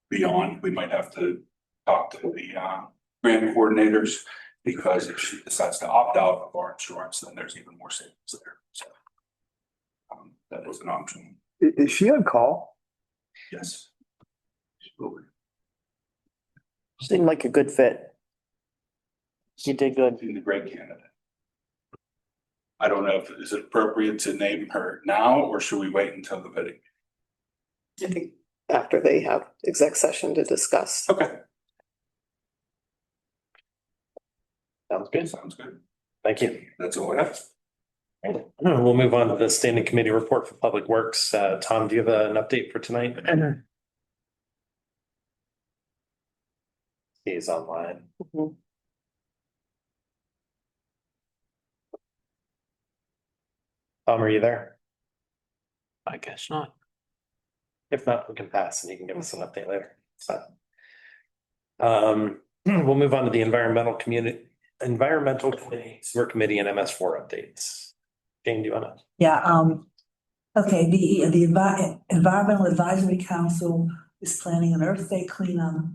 beyond, we might have to talk to the grant coordinators, because if she decides to opt out of our insurance, then there's even more savings there. So that is an option. Is she on call? Yes. Seemed like a good fit. You did good. She's a great candidate. I don't know if is it appropriate to name her now, or should we wait until the bidding? I think after they have exec session to discuss. Okay. sounds good. Sounds good. Thank you. That's all I have. Right. We'll move on to the standing committee report for Public Works. Tom, do you have an update for tonight? He's online. Tom, are you there? I guess not. If not, we can pass and you can give us an update later. So. We'll move on to the environmental committee, sewer committee and MS4 updates. Jane, do you wanna? Yeah, okay, the Environmental Advisory Council is planning an Earth Day cleanup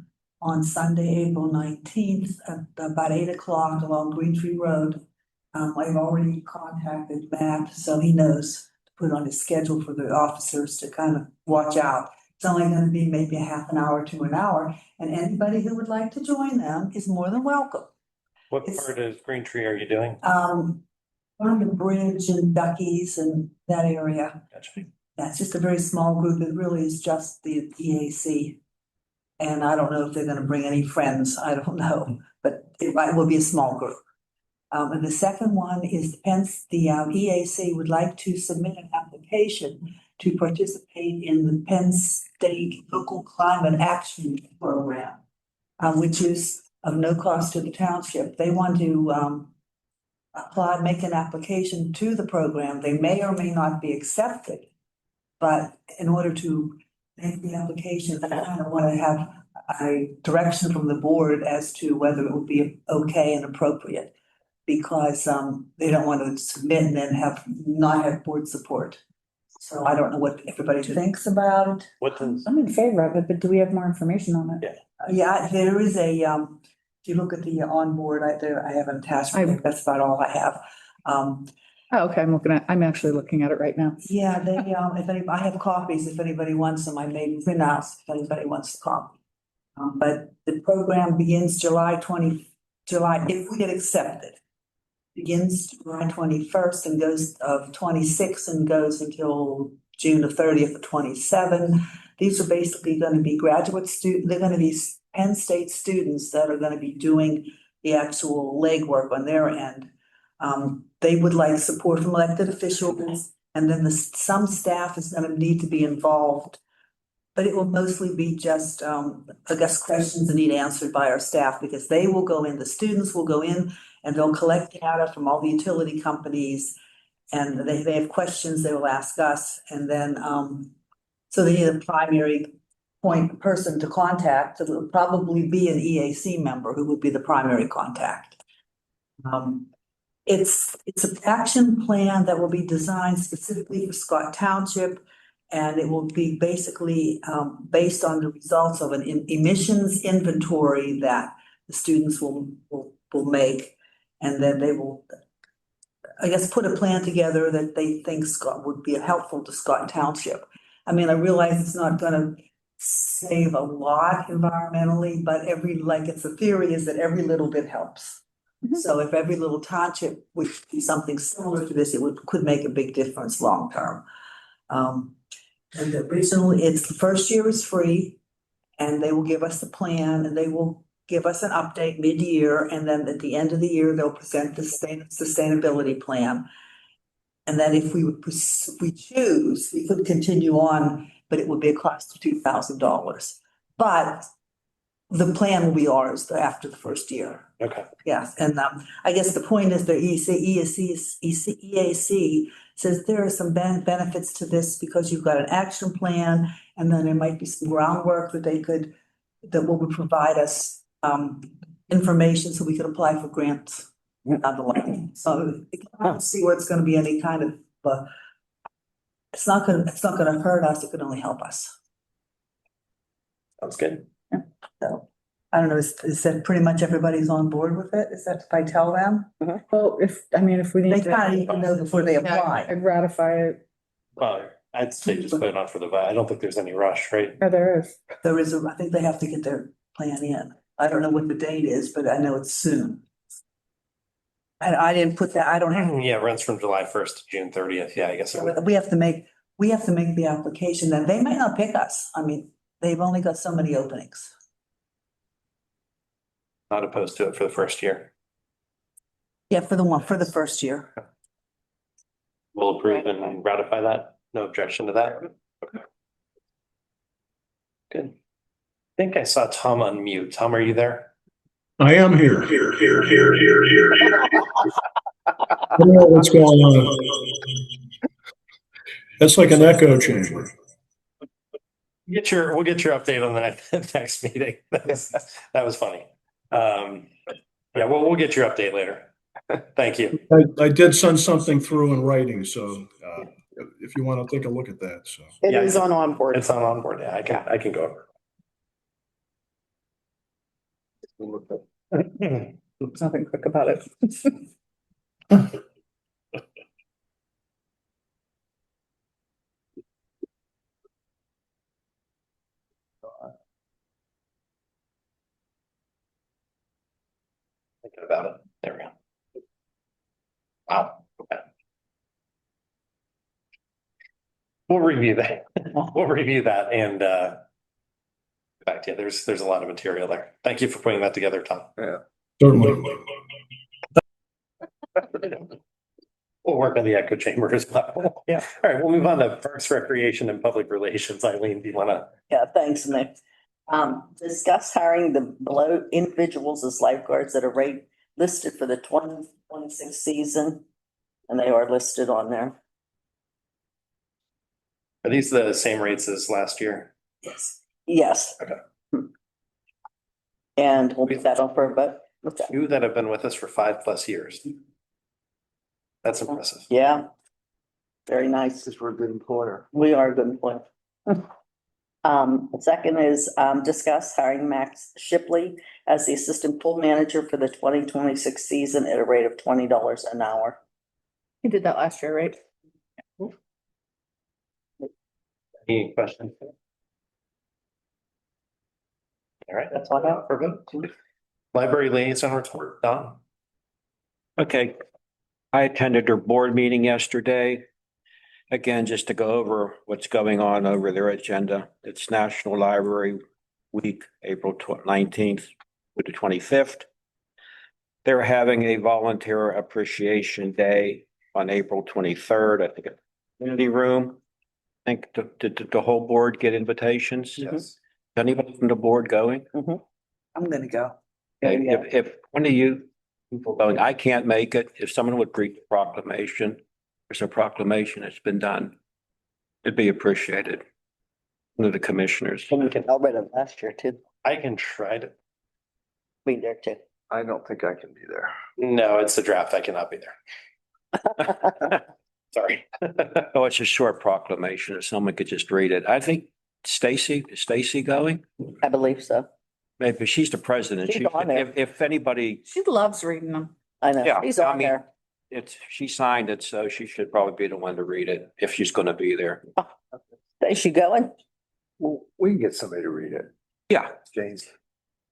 on Sunday, April 19th at about 8 o'clock along Green Tree Road. I've already contacted Matt, so he knows to put on his schedule for the officers to kind of watch out. It's only gonna be maybe a half an hour to an hour, and anybody who would like to join them is more than welcome. What part of Green Tree are you doing? On the bridge and Duckies and that area. Gotcha. That's just a very small group. It really is just the EAC. And I don't know if they're gonna bring any friends. I don't know, but it will be a small group. And the second one is the EAC would like to submit an application to participate in the Penn State Local Climate Action Program, which is of no cost to the township. They want to make an application to the program. They may or may not be accepted. But in order to make the application, they kind of want to have a direction from the board as to whether it would be okay and appropriate. Because they don't want to submit and then not have board support. So I don't know what everybody thinks about it. What does? I'm in favor of it, but do we have more information on it? Yeah, there is a, if you look at the onboard, I have an attachment, that's about all I have. Oh, okay, I'm actually looking at it right now. Yeah, they, I have copies, if anybody wants them, I made printouts, if anybody wants the copy. But the program begins July, if we get accepted. Begins July 21st and goes of 26 and goes until June the 30th of 27. These are basically going to be graduate students. They're going to be Penn State students that are going to be doing the actual legwork on their end. They would like support from elected officials, and then some staff is going to need to be involved. But it will mostly be just, I guess, questions that need answered by our staff, because they will go in, the students will go in and they'll collect data from all the utility companies. And they have questions they will ask us. And then, so they need a primary point person to contact. So it will probably be an EAC member who would be the primary contact. It's an action plan that will be designed specifically for Scott Township. And it will be basically based on the results of an emissions inventory that the students will make. And then they will, I guess, put a plan together that they think Scott would be helpful to Scott Township. I mean, I realize it's not gonna save a lot environmentally, but the theory is that every little bit helps. So if every little township would do something similar to this, could make a big difference long term. And it's the first year is free, and they will give us the plan, and they will give us an update mid-year, and then at the end of the year, they'll present the sustainability plan. And then if we choose, we could continue on, but it would be a cost of $2,000. But the plan will be ours after the first year. Okay. Yes, and I guess the point is the EAC says there are some benefits to this because you've got an action plan, and then there might be some groundwork that will provide us information so we could apply for grants down the line. So I don't see where it's gonna be any kind of, it's not gonna hurt us, it could only help us. Sounds good. So, I don't know, is that pretty much everybody's on board with it? Is that if I tell them? Well, if we They need kind of need to know before they to apply. I'd ratify it. Well, I'd say just put it on for the vote. I don't think there's any rush, right? Yeah, there is. I think they have to get their plan in. I don't know what the date is, but I know it's soon. And I didn't put that, I don't have, Yeah, it runs from July 1st to June 30th. Yeah, I guess it would. we have to make the application, then they might not pick us. I mean, they've only got so many openings. Not opposed to it for the first year. Yeah, for the first year. We'll approve and ratify that. No objection to that. Okay. Good. I think I saw Tom unmute. Tom, are you there? I am here. I don't know what's going on. That's like an echo chamber. We'll get your update on the next meeting. That was funny. Yeah, we'll get your update later. Thank you. I did send something through in writing, so if you want to take a look at that, so. It is on onboard. It's on onboard. Yeah, I can go over. There's nothing quick about it. Thinking about it. There we go. Wow. Okay. We'll review that. We'll review that and back to you. There's a lot of material there. Thank you for putting that together, Tom. Yeah. Certainly. We'll work on the echo chamber as well. Yeah. All right, we'll move on to Parks, Recreation and Public Relations. Eileen, do you want to? Yeah, thanks, Nick. Discuss hiring the below individuals as lifeguards at a rate listed for the 2026 season, and they are listed on there. Are these the same rates as last year? Yes. Okay. And we'll put that on for a vote. What's that? You that have been with us for 5+ years. That's impressive. Yeah. Very nice. Because we're a good employer. We are a good employer. The second is discuss hiring Max Shipley as the assistant pool manager for the 2026 season at a rate of $20 an hour. You did that last year, right? Any questions? All right, That's all I have. for vote. Library liaison report, Don. Okay. I attended their board meeting yesterday. Again, just to go over what's going on over their agenda. It's National Library Week, April 19th to the 25th. They're having a volunteer appreciation day on April 23rd, I think, at the community room. I think did the whole board get invitations? Yes. Is anybody from the board going? I'm gonna go. Okay, if one of you people going, I can't make it, if someone would read the proclamation, there's a proclamation that's been done, it'd be appreciated. One of the commissioners. And we can celebrate it last year too. I can try to. Be there too. I don't think I can be there. No, it's a draft. I cannot be there. Sorry. Oh, it's a short proclamation. If someone could just read it. I think is Stacy going? I believe so. Maybe she's the president. She's on there. If anybody, She loves reading them. I know, Yeah, he's I on mean- there. She signed it, so she should probably be the one to read it if she's gonna be there. Is she going? Well, we can get somebody to read it. Yeah, James.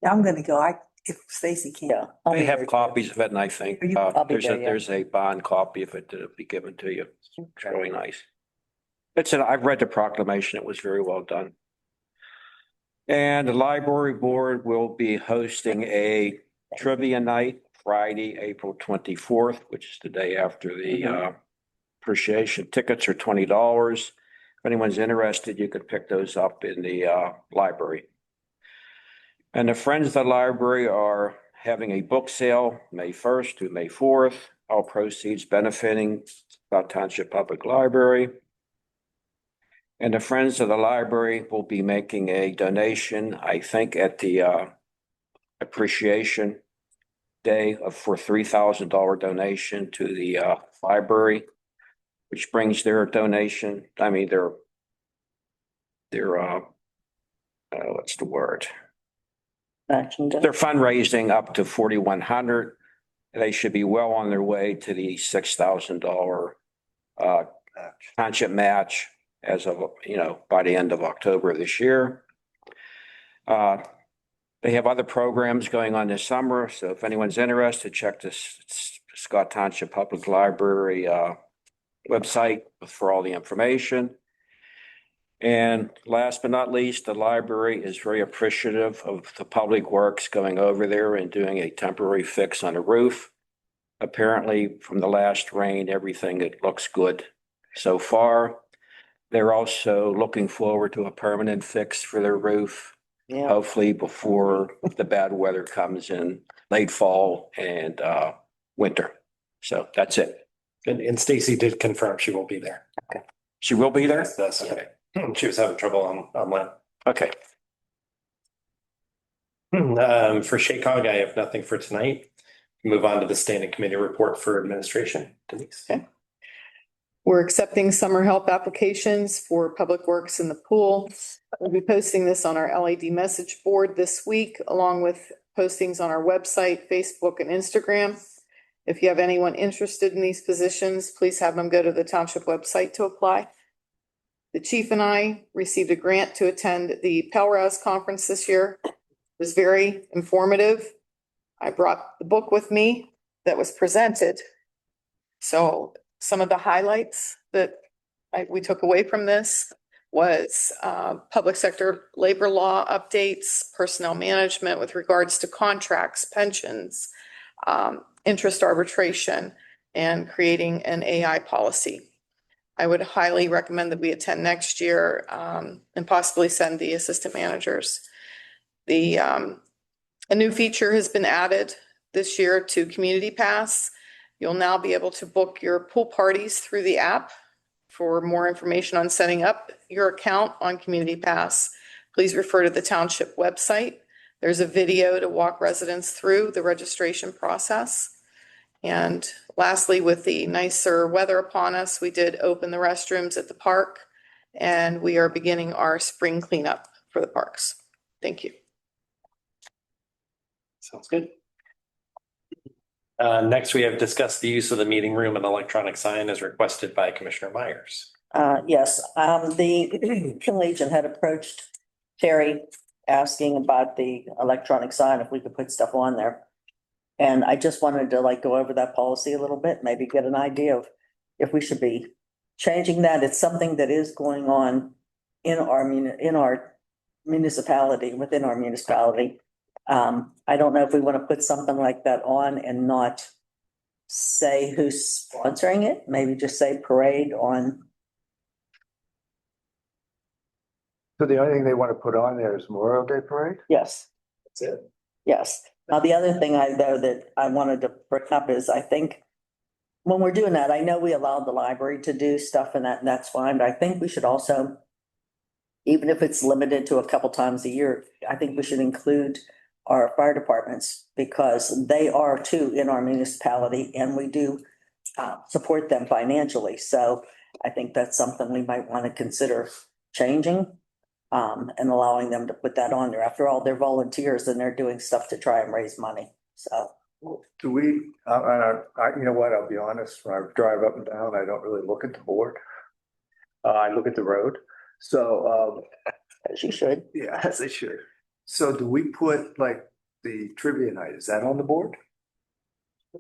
Yeah, I'm gonna go. If Stacy can't. Yeah. I'll they be have there. copies of it, and I think I'll be there, yeah. there's a bond copy of it that'll be given to you. It's really nice. I've read the proclamation. It was very well done. And the library board will be hosting a trivia night Friday, April 24th, which is the day after the appreciation. Tickets are $20. If anyone's interested, you could pick those up in the library. And the Friends of the Library are having a book sale May 1st to May 4th. All proceeds benefiting Scott Township Public Library. And the Friends of the Library will be making a donation, I think, at the appreciation day for $3,000 donation to the library, which brings their donation, I mean, their what's the word? Action day. Their fundraising up to 4,100. They should be well on their way to the $6,000 township match as of, by the end of October this year. They have other programs going on this summer, so if anyone's interested, check this Scott Township Public Library website for all the information. And last but not least, the library is very appreciative of the Public Works going over there and doing a temporary fix on the roof. Apparently, from the last rain, it looks good so far. They're also looking forward to a permanent fix for their roof, hopefully before the bad weather comes in late fall and winter. So that's it. And Stacy did confirm she will be there. Okay. She will be there? Yes, that's okay. She was having trouble online. Okay. For Shaycog, I have nothing for tonight. Move on to the standing committee report for administration. Denise. Okay. We're accepting summer help applications for Public Works in the pool. We'll be posting this on our LED message board this week, along with postings on our website, Facebook, and Instagram. If you have anyone interested in these positions, please have them go to the township website to apply. The chief and I received a grant to attend the PELRAS conference this year. It was very informative. I brought the book with me that was presented. So some of the highlights that we took away from this was public sector labor law updates, personnel management with regards to contracts, pensions, interest arbitration, and creating an AI policy. I would highly recommend that we attend next year and possibly send the assistant managers. A new feature has been added this year to Community Pass. You'll now be able to book your pool parties through the app. For more information on setting up your account on Community Pass, please refer to the township website. There's a video to walk residents through the registration process. And lastly, with the nicer weather upon us, we did open the restrooms at the park, and we are beginning our spring cleanup for the parks. Thank you. Sounds good. Next, we have discussed the use of the meeting room and electronic sign as requested by Commissioner Myers. Yes, the Legion had approached Terry asking about the electronic sign, if we could put stuff on there. And I just wanted to go over that policy a little bit, maybe get an idea of if we should be changing that. It's something that is going on in our municipality, within our municipality. I don't know if we want to put something like that on and not say who's sponsoring it, maybe just say parade on. So the only thing they want to put on there is Memorial Day Parade? Yes. That's it. Yes. Now, the other thing that I wanted to bring up is I think when we're doing that, I know we allowed the library to do stuff and that's fine, but I think we should also, even if it's limited to a couple times a year, I think we should include our fire departments because they are too in our municipality and we do support them financially. So I think that's something we might want to consider changing. And allowing them to put that on there. After all, they're volunteers and they're doing stuff to try and raise money. So Do we, you know what, I'll be honest, when I drive up and down, I don't really look at the board. I look at the road, so, As you should. yeah, as they should. So do we put like the trivia night, is that on the board?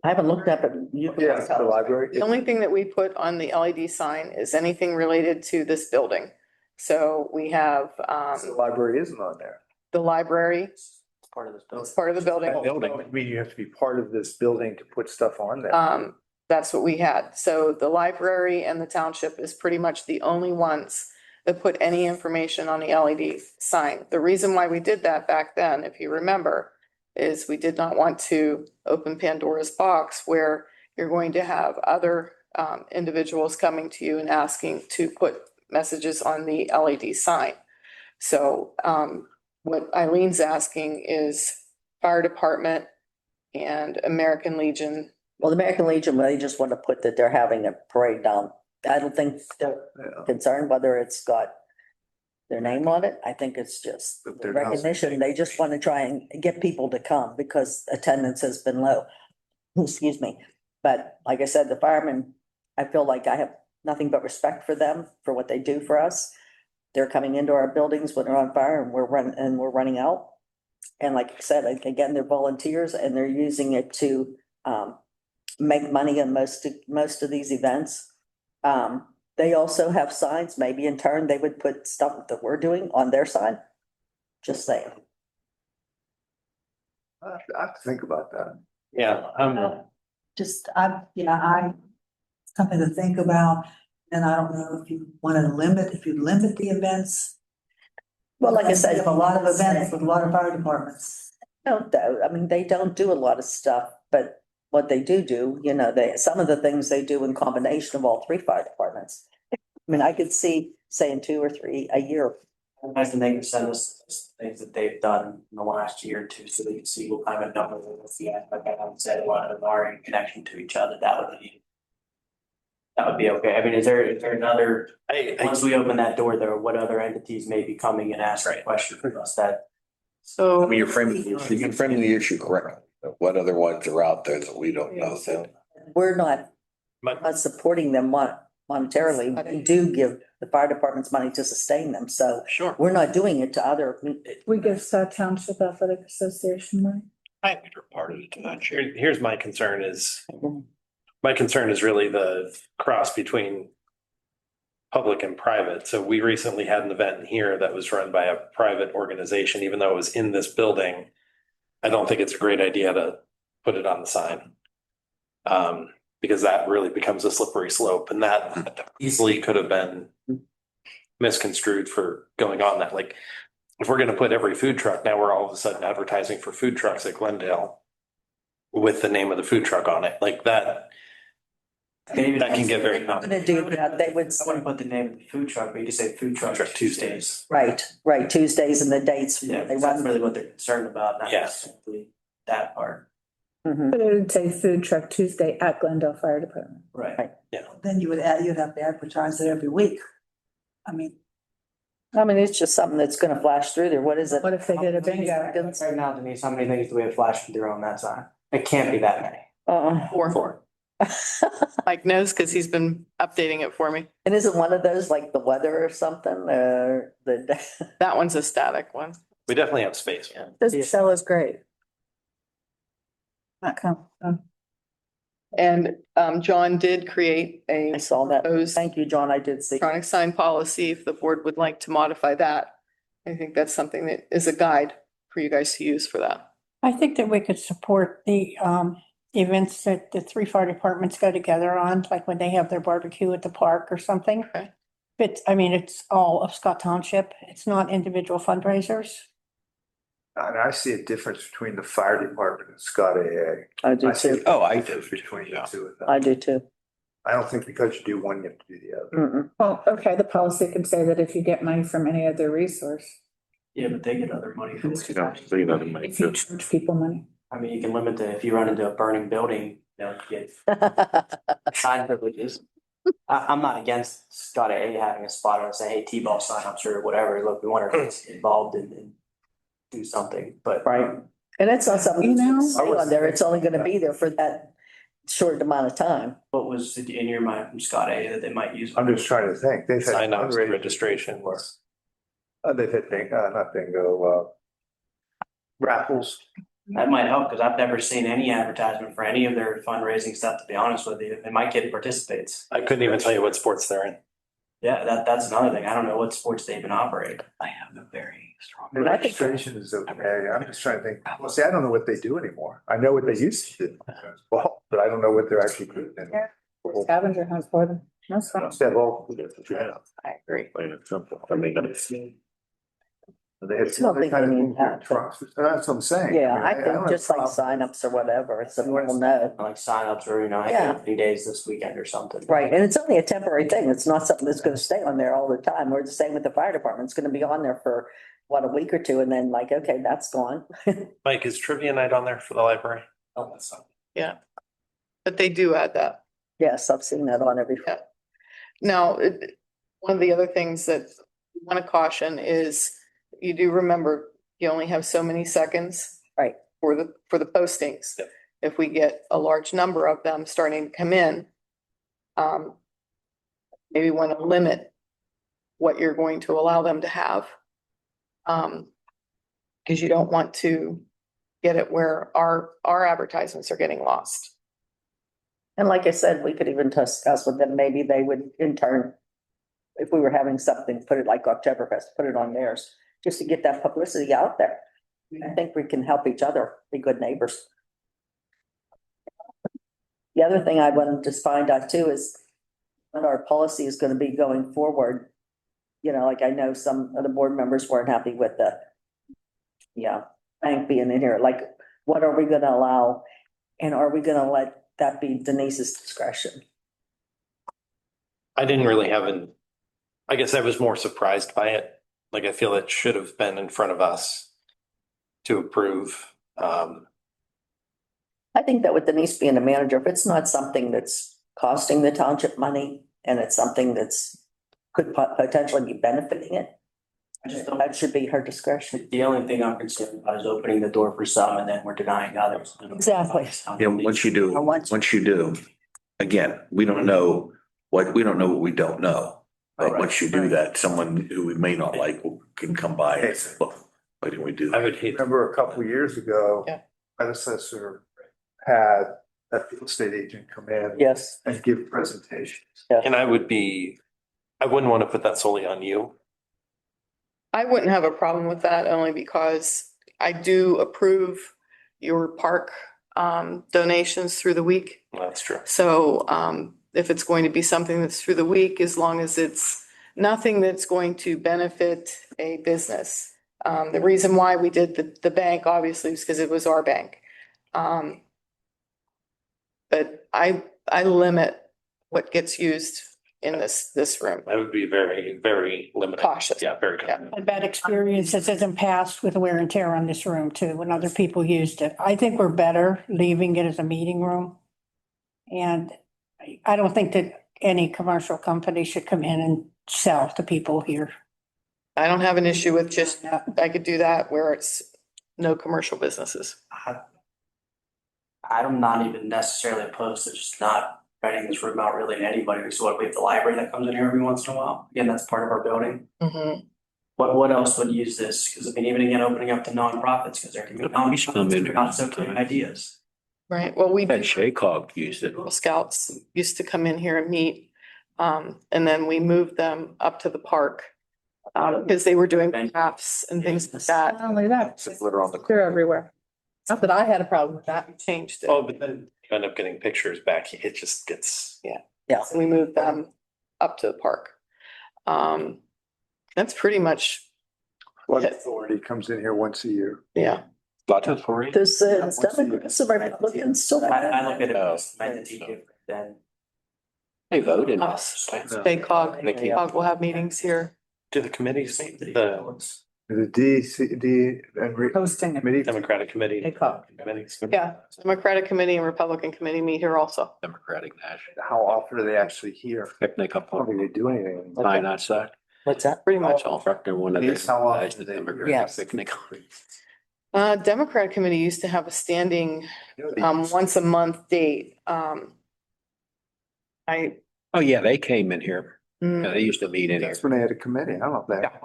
I haven't looked up at you. The library. The only thing that we put on the LED sign is anything related to this building. So we have, The library isn't on there. the library, Part of this building. it's part of the building. I mean, you have to be part of this building to put stuff on there. That's what we had. So the library and the township is pretty much the only ones that put any information on the LED sign. The reason why we did that back then, if you remember, is we did not want to open Pandora's box where you're going to have other individuals coming to you and asking to put messages on the LED sign. So what Eileen's asking is fire department and American Legion. Well, the American Legion, they just want to put that they're having a parade down. I don't think they're concerned whether it's got their name on it. I think it's just But they're recognition. They just want to try and get people to come because attendance has been low. Excuse me. But like I said, the firemen, I feel like I have nothing but respect for them, for what they do for us. They're coming into our buildings when they're on fire and we're running out. And like I said, again, they're volunteers and they're using it to make money on most of these events. They also have signs, maybe in turn, they would put stuff that we're doing on their sign. Just saying. I have to think about that. Yeah, something to think about. And I don't know if you want to limit the events. Well, like I said, We have a lot of events with a lot of fire departments. I mean, they don't do a lot of stuff, but what they do, you know, some of the things they do in combination of all three fire departments. I mean, I could see saying 2 or 3 a year. Imagine they can send us things that they've done in the last year or two, so they can see what kind of numbers we'll see. Like I haven't said, a lot of them are in connection to each other. That would be okay. I mean, is there another, once we open that door, what other entities may be coming and asking questions from us that? So I mean, you're framing the issue correctly. What other ones are out there that we don't know? We're not supporting them monetarily. We do give the fire departments money to sustain them, so. Sure. We're not doing it to other. We give Township Athletic Association money. I think you're part of it too. Here's my concern is really the cross between public and private. So we recently had an event here that was run by a private organization, even though it was in this building. I don't think it's a great idea to put it on the sign. Because that really becomes a slippery slope and that easily could have been misconstrued for going on that. Like if we're going to put every food truck, now we're all of a sudden advertising for food trucks at Glendale with the name of the food truck on it. Like that can get very Gonna do that, they would. I wouldn't put the name of the food truck, but you could say food truck Tuesdays. Right, Tuesdays and the dates. Yeah, They that's run. really what they're concerned about, not Yeah. simply that part. But it would say Food Truck Tuesday at Glendale Fire Department. Right. Then you'd have to advertise it every week. I mean, It's just something that's gonna flash through there. What is it? What if they did a bingo? Right now, Denise, how many things do we have flashing through on that sign? It can't be that many. 4. Mike knows because he's been updating it for me. And isn't one of those like the weather or something, or That one's a static one. We definitely have space. Yeah. This show is great. And John did create I a saw that. proposed Thank you, John. I did see. electronic sign policy if the board would like to modify that. I think that's something that is a guide for you guys to use for that. I think that we could support the events that the 3 fire departments go together on, like when they have their barbecue at the park or something. Okay. But it's all of Scott Township. It's not individual fundraisers. And I see a difference between the fire department and Scott AA. I do see too. Oh, I a do. difference between the two of them. I do too. I don't think because you do one, you have to do the other. Well, okay, the policy can say that if you get money from any other resource, Yeah, but they get other money. if you charge people money. I mean, you can limit if you run into a burning building, you get sign privileges. I'm not against Scott A having a spot on and say, hey, T-ball sign, I'm sure, whatever. Look, we want our kids involved and do something, but. Right. And it's not something, You know? stay on there, it's only gonna be there for that short amount of time. What was in your mind from Scott A that they might use? I'm just trying to think. They've had Sign ups, fundraising registration. before. They've had not bingo, raffles. That might help, because I've never seen any advertisement for any of their fundraising stuff, to be honest with you, and my kid participates. I couldn't even tell you what sports they're in. Yeah, that's another thing, I don't know what sports they even operate. I have a very strong. The registration is okay. I'm just trying to think. Well, see, I don't know what they do anymore. I know what they used to do. Well, but I don't know what they're actually doing. Scavenger hunt for them. That's fun. Instead, well, I agree. they had I don't think kind they of need that. trucks. That's what I'm saying. Yeah, mean, I don't think have just a like problem. signups or whatever, so people know. Like signups or, I Yeah. have 3 days this weekend or something. Right, and it's only a temporary thing. It's not something that's gonna stay on there all the time. We're the same with the fire department. It's gonna be on there for, what, a week or two, and then like, okay, that's gone. Mike, is trivia night on there for the library? Oh, that's something. But they do add that. Yes, I've seen that on every. Yeah. Now, one of the other things that I want to caution is you do remember you only have so many seconds. Right. For the postings. Yep. If we get a large number of them starting to come in, maybe want to limit what you're going to allow them to have. Because you don't want to get it where our advertisements are getting lost. And like I said, we could even discuss with them, maybe they would in turn, if we were having something, put it like Oktoberfest, put it on theirs, just to get that publicity out there. I think we can help each other, be good neighbors. The other thing I wanted to find out too is what our policy is gonna be going forward. Like I know some of the board members weren't happy with the bank being in here, like, what are we gonna allow? And are we gonna let that be Denise's discretion? I didn't really I guess I was more surprised by it. Like, I feel it should have been in front of us to approve. I think that with Denise being a manager, if it's not something that's costing the township money and it's something that's could potentially be benefiting it, that should be her discretion. The only thing I'm concerned about is opening the door for some and then we're denying others. Exactly. Yeah, once you do, again, we don't know what we don't know. But once you do that, someone who we may not like can come by and say, look, why didn't we do that? I would hate. Remember a couple of years ago, Yeah. predecessor had a real estate agent come in. Yes. And give presentations. And I wouldn't want to put that solely on you. I wouldn't have a problem with that only because I do approve your park donations through the week. That's true. So if it's going to be something that's through the week, as long as it's nothing that's going to benefit a business. The reason why we did the bank obviously is because it was our bank. But I limit what gets used in this room. I would be very, very limited. Cautious. Yeah, very cautious. Had bad experiences in the past with wear and tear on this room too, when other people used it. I think we're better leaving it as a meeting room. And I don't think that any commercial company should come in and sell to people here. I don't have an issue with just, I could do that where it's no commercial businesses. I'm not even necessarily opposed to just not renting this room out really to anybody. So we have the library that comes in here every once in a while. Again, that's part of our building. Mhm. What else would use this? Because even again, opening up to nonprofits, because there can be nonprofits with not so great ideas. Right, well, we Had Shaycog used it. Girl Scouts used to come in here and meet. And then we moved them up to the park. Because they were doing crafts and things like that. Not only that, Litter on the. they're everywhere. Not that I had a problem with that. We changed it. Oh, but then you end up getting pictures back. It just gets. So we moved them up to the park. That's pretty much, Flood authority comes in here once a year. yeah. Lots of for you. Does Democrats, Republicans still? I look at it as entity different than. They voted. Us, COG will have meetings here. Do the committees meet? The The DC and Hosting it. committee. Democratic Committee. They call. Committees. Yeah, Democratic Committee and Republican Committee meet here also. Democratic National How often are they actually here? picnic up I don't on think they do anything. sign outside. What's that? Pretty much all. After one of These, how often the do they- Democratic Yes. picnic. Democratic Committee used to have a standing, once a month date. Oh, yeah, they came in here. Mm, Yeah, they used to meet in here. That's when they had a committee. I don't know if that.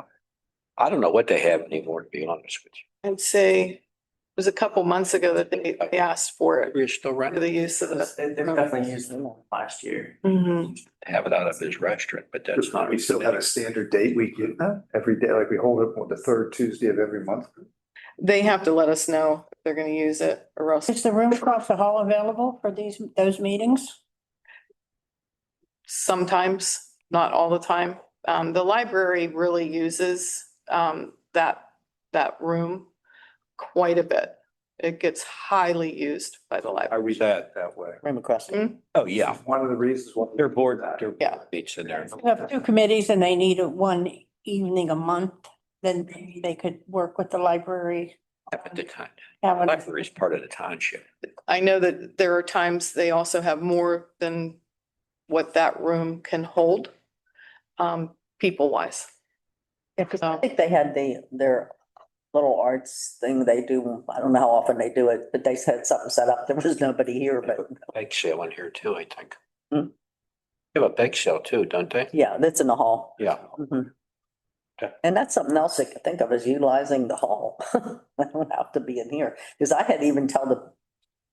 I don't know what they have anymore, to be honest with you. I'd say it was a couple months ago that they asked for it, We're still for running, the use of They've the. definitely used them last year. Mhm. have it out of his restaurant, but that's not. We still have a standard date we get every day, like we hold it on the third Tuesday of every month. They have to let us know if they're gonna use it or else Is the room across the hall available for those meetings? sometimes, not all the time. The library really uses, that room quite a bit. It gets highly used by the I library. read that. That way. Right across. Oh, yeah. One of the reasons why. They're bored, they're Yeah. beats in there. We have two committees and they need one evening a month, then maybe they could work with the library. At the time, Have an- library is part of the township. I know that there are times they also have more than what that room can hold, people wise. Yeah, because I think they had their little arts thing they do. I don't know how often they do it, but they had something set up. There was nobody here, but Bake sale in here too, I think. Hmm. They have a bake sale too, don't they? yeah, that's in the hall. Yeah. Mhm. Okay. And that's something else I could think of is utilizing the hall. I don't have to be in here, because I had even tell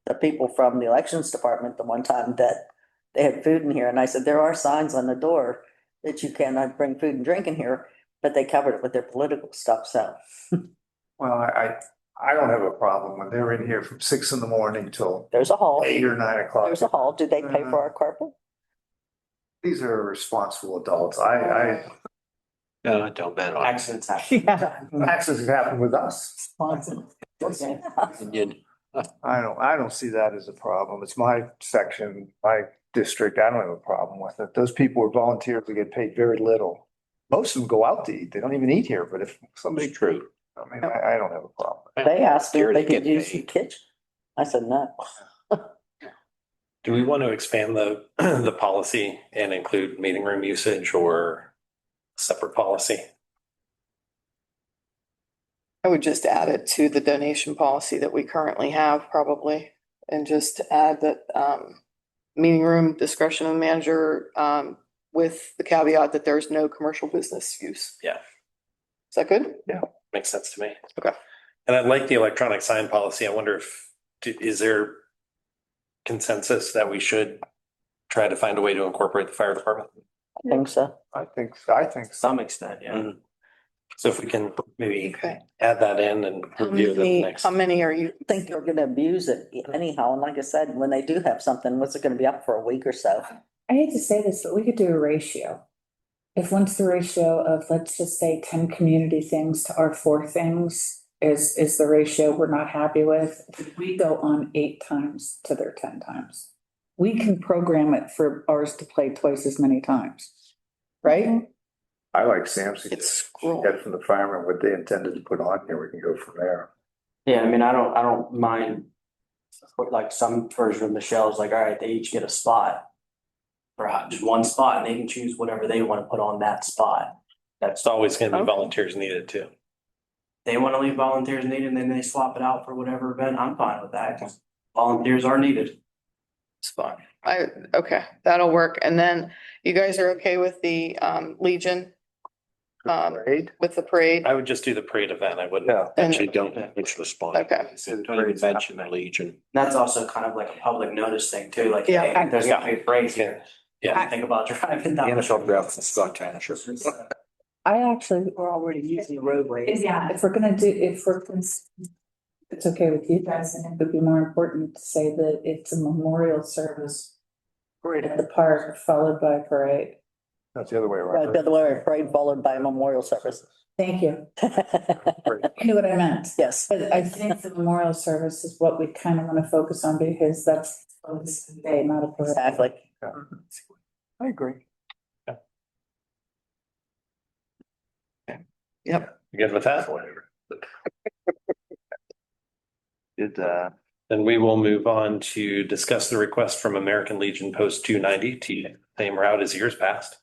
the people from the elections department the one time that they had food in here, and I said, there are signs on the door that you cannot bring food and drink in here, but they covered it with their political stuff, so. Well, I don't have a problem when they're in here from 6 a.m. till There's a hall. 8 or 9 o'clock. There's a hall. Do they pay for our carpet? These are responsible adults. No, I don't bet on Accidents happen. Yeah. Accidents have happened with us. it. I don't see that as a problem. It's my section, my district. I don't have a problem with it. Those people are volunteers to get paid very little. Most of them go out to eat. They don't even eat here, but if somebody, It's true. I mean, I don't have a problem. They asked me Here if they they could get use the paid. kitchen. I said, no. Do we want to expand the, the policy and include meeting room usage or separate policy? I would just add it to the donation policy that we currently have probably, and just add that, meeting room discretion of the manager, with the caveat that there's no commercial business use. Yeah. Is that good? Makes sense to me. Okay. And I like the electronic sign policy. I wonder if, is there consensus that we should try to find a way to incorporate the fire department? I think so. I think so. Some extent, yeah. Mhm. So if we can maybe Okay. add that in and review the next. How many are you? I think they're gonna abuse it anyhow. And like I said, when they do have something, what's it gonna be up for a week or so? I hate to say this, but we could do a ratio. If once the ratio of, let's just say 10 community things to our 4 things is the ratio we're not happy with, we go on 8 times to their 10 times. We can program it for ours to play twice as many times, right? I like Sam's. It's Get from the firemen what they intended to put on here. We can go from there. Yeah, I mean, I don't mind. Like some version of Michelle's like, all right, they each get a spot. For just one spot, and they can choose whatever they want to put on that spot. That's always going to be volunteers needed too. They want to leave volunteers needed, and then they swap it out for whatever event. I'm fine with that. 'Cause volunteers are needed. It's fine. Okay, that'll work. And then you guys are okay with the, Legion, Parade? with the parade? I would just do the parade event. I wouldn't. Yeah. Actually, don't mention the spot. Okay. Don't even mention the Legion. And that's also kind of like a public notice thing too. Like, Yeah. hey, there's gonna be a parade here. Yeah. Think about driving The down. NFL draft is Scott Township. I actually, We're already using roadways. yeah, if it's okay with you guys, I think it would be more important to say that it's a memorial service at the park followed by a parade. That's the other way Right, around. the other way, parade followed by a memorial service. Thank you. You knew what I meant. Yes. But I think the memorial service is what we kind of want to focus on because that's focus of the day, not a parade. Exactly. I agree. Yep. You good with that? Did, Then we will move on to discuss the request from American Legion Post 290 to same route as years past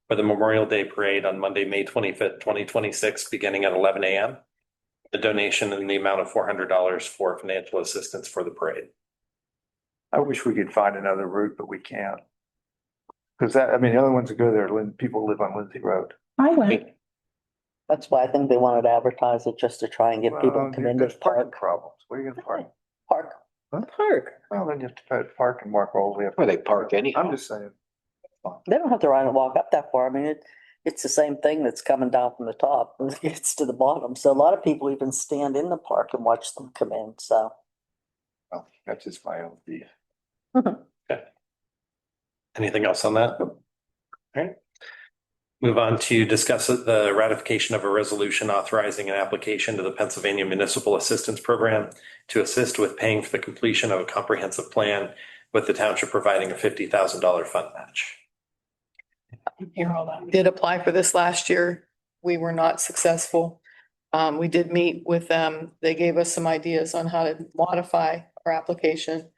for the Memorial Day Parade on Monday, May 25th, 2026, beginning at 11 a.m. the donation in the amount of $400 for financial assistance for the parade. I wish we could find another route, but we can't. Because that, I mean, the other ones that go there, people live on Lindsay Road. I went. That's why I think they wanted to advertise it just to try and get people Well, to come in to there's parking park. problems. Where are you gonna park? Park. Huh? Park. Well, then you have to park and walk all the way up. Where they park anyhow. I'm just saying. They don't have to ride and walk up that far. I mean, it's the same thing that's coming down from the top. It gets to the bottom. So a lot of people even stand in the park and watch them come in, so. Well, that's just my own view. Anything else on that? All right. Move on to discuss the ratification of a resolution authorizing an application to the Pennsylvania Municipal Assistance Program to assist with paying for the completion of a comprehensive plan, with the township providing a $50,000 fund match. Did apply for this last year. We were not successful. We did meet with them. They gave us some ideas on how to modify our application.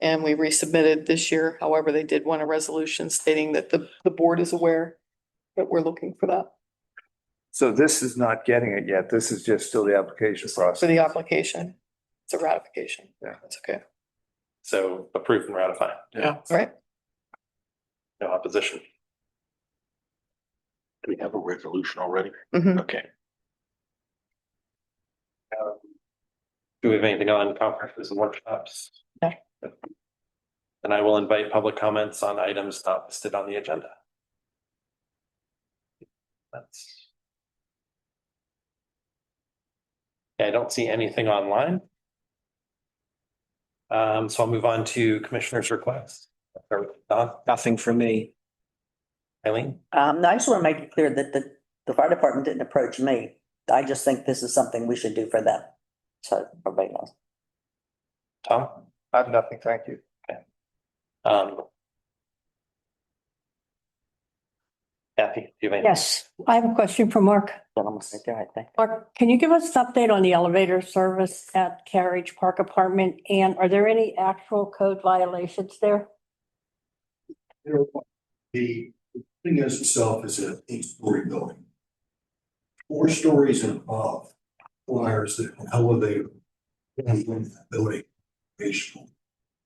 And we resubmitted this year. However, they did want a resolution stating that the board is aware that we're looking for that. So this is not getting it yet. This is just still the application process. For the application. It's a ratification. Yeah. That's okay. So approve and ratify. Yeah. All right. No opposition. Do we have a resolution already? Mhm. Okay. Do we have anything on conferences and workshops? No. And I will invite public comments on items not listed on the agenda. I don't see anything online. So I'll move on to commissioners' requests. Don, Nothing for me. Eileen, I just want to make it clear that the fire department didn't approach me. I just think this is something we should do for them. So everybody knows. Tom, I have nothing, thank you. Kathy, do you have any? Yes, I have a question for Mark. Gentlemen, right there, I think. Mark, can you give us an update on the elevator service at Carriage Park Apartment? And are there any actual code violations there? The thing is itself is an 8-story building. 4 stories and above requires that an elevator in that building operational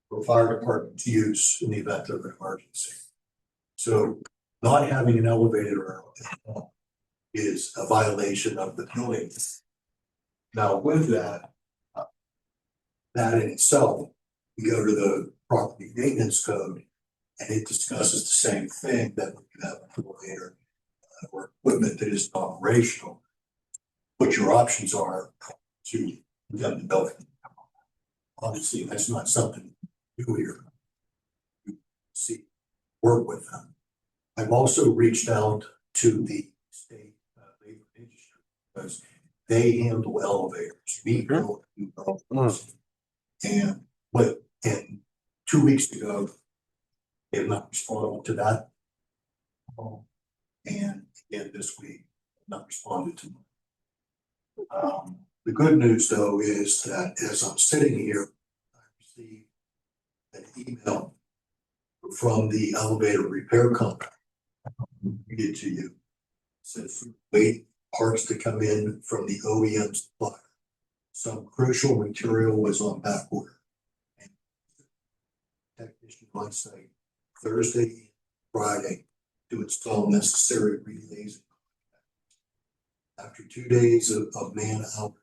for fire department to use in the event of an emergency. So not having an elevator is a violation of the building. Now with that, that in itself, we go to the property maintenance code and it discusses the same thing, that when you have an elevator or equipment that is operational, what your options are to get the building. Obviously, that's not something you do here. You see, work with them. I've also reached out to the state labor industry because they handle elevators. We don't do elevators. And 2 weeks ago, they have not responded to that. And again, this week, not responded to me. The good news though is that as I'm sitting here, I received an email from the elevator repair company. Read it to you. It says wait parts to come in from the OEM supplier. Some crucial material was on back order. Technician on site Thursday, Friday to install necessary relays. After 2 days of man hours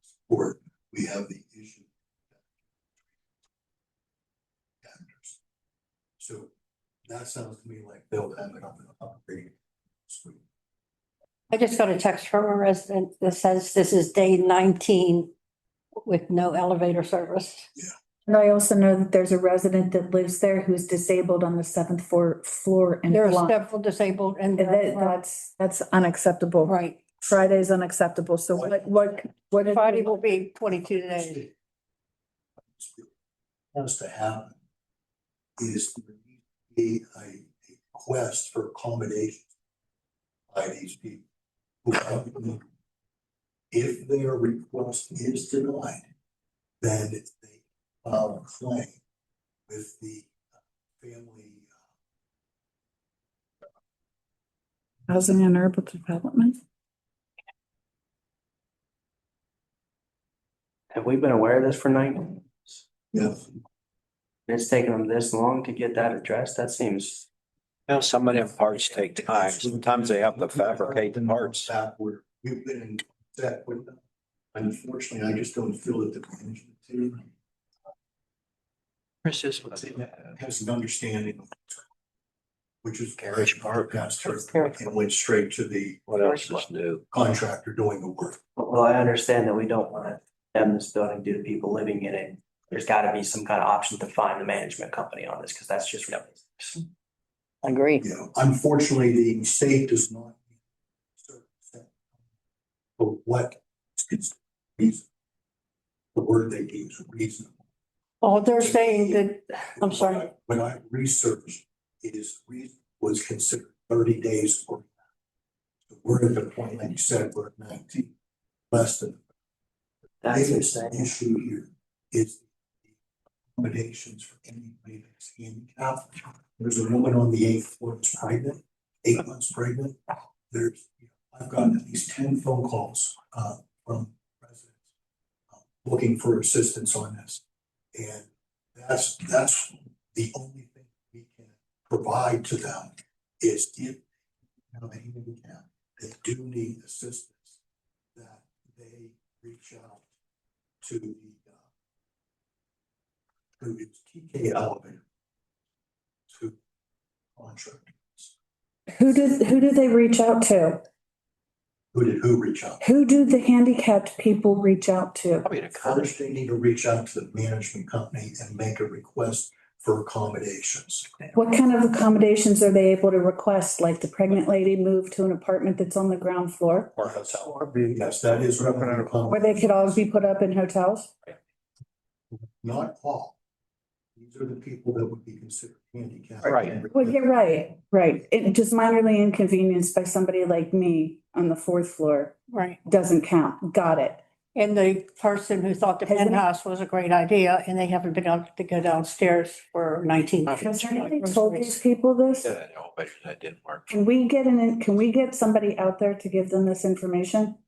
support, we have the issue. So that sounds to me like they'll have it up and operating. I just got a text from a resident that says this is day 19 with no elevator service. Yeah. And I also know that there's a resident that lives there who's disabled on the 7th floor. And There are several disabled and that's unacceptable. right. Friday's unacceptable. So what? Friday will be 22 days. What has to happen is there needs to be a request for accommodation by these people. If their request is denied, then they file a claim with the family. Housing and Urban Development. Have we been aware of this for 9 months? Yeah. It's taken them this long to get that addressed? That seems. Some of them parts take time. Sometimes they have to fabricate the parts. Backward. We've been in contact with them. Unfortunately, I just don't feel that the management team Chris is has an understanding of which is Carriage Park. And went straight to the What else is new? contractor doing the work. Well, I understand that we don't want to condemn this building due to people living in it. There's got to be some kind of option to find the management company on this, because that's just ridiculous. Agree. You know, unfortunately, the state does not. But what is reason? The word they use, reasonable. Oh, they're saying that, I'm sorry. When I researched, it is was considered 30 days or. We're at the point, like you said, we're at 19, less than. That's Biggest insane. issue here is accommodations for anybody that's handicapped. There's a woman on the 8th floor that's pregnant, 8 months pregnant. I've gotten at least 10 phone calls from residents looking for assistance on this. And that's the only thing we can provide to them is if they have a handicap, they do need assistance, that they reach out to the who is TK Elevator to contractors. Who did they reach out to? Who reach out? Who do the handicapped people reach out to? Probably the First, they need to reach out to the management company and make a request for accommodations. What kind of accommodations are they able to request? Like the pregnant lady move to an apartment that's on the ground floor? Or hotel. Yes, that is. Where they could all be put up in hotels? Not all. These are the people that would be considered handicapped. Right. Well, you're right, right. It just minorly inconvenienced by somebody like me on the 4th floor Right. doesn't count. Got it. And the person who thought the penthouse was a great idea and they haven't been able to go downstairs for 19 months. Has anybody told these people this? Yeah, no, but that didn't work. Can we get somebody out there to give them this information?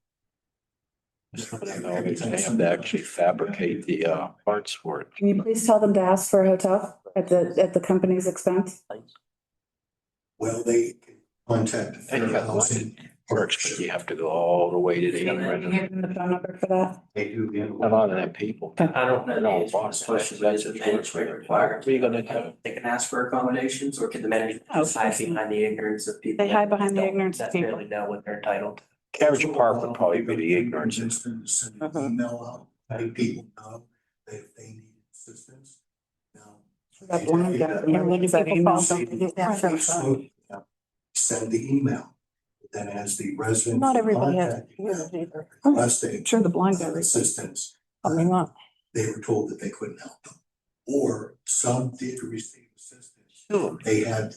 They have to actually fabricate the parts for it. Can you please tell them to ask for a hotel at the company's expense? Well, they can contact the And fair you got housing. works, but you have to go all the way to the other end. Give them the phone number for that. They do. A lot of them people. I don't know. No, The boss, question that's is, the a management required. What are you gonna do? They can ask for accommodations, or can the management just hide behind the ignorance of people? They hide behind the that ignorance of people. Necessarily know what they're entitled to. Carriage Park would probably be the ignorance. Send an email out, letting people know that if they need assistance. Now. That blind guy, And when Is that people email call them to get that from phone. Send the email. Then as the resident. Not everybody has computers either. Requesting Sure, the blind guy. assistance. I mean, not. They were told that they couldn't help them. Or some did receive assistance. Sure. They had,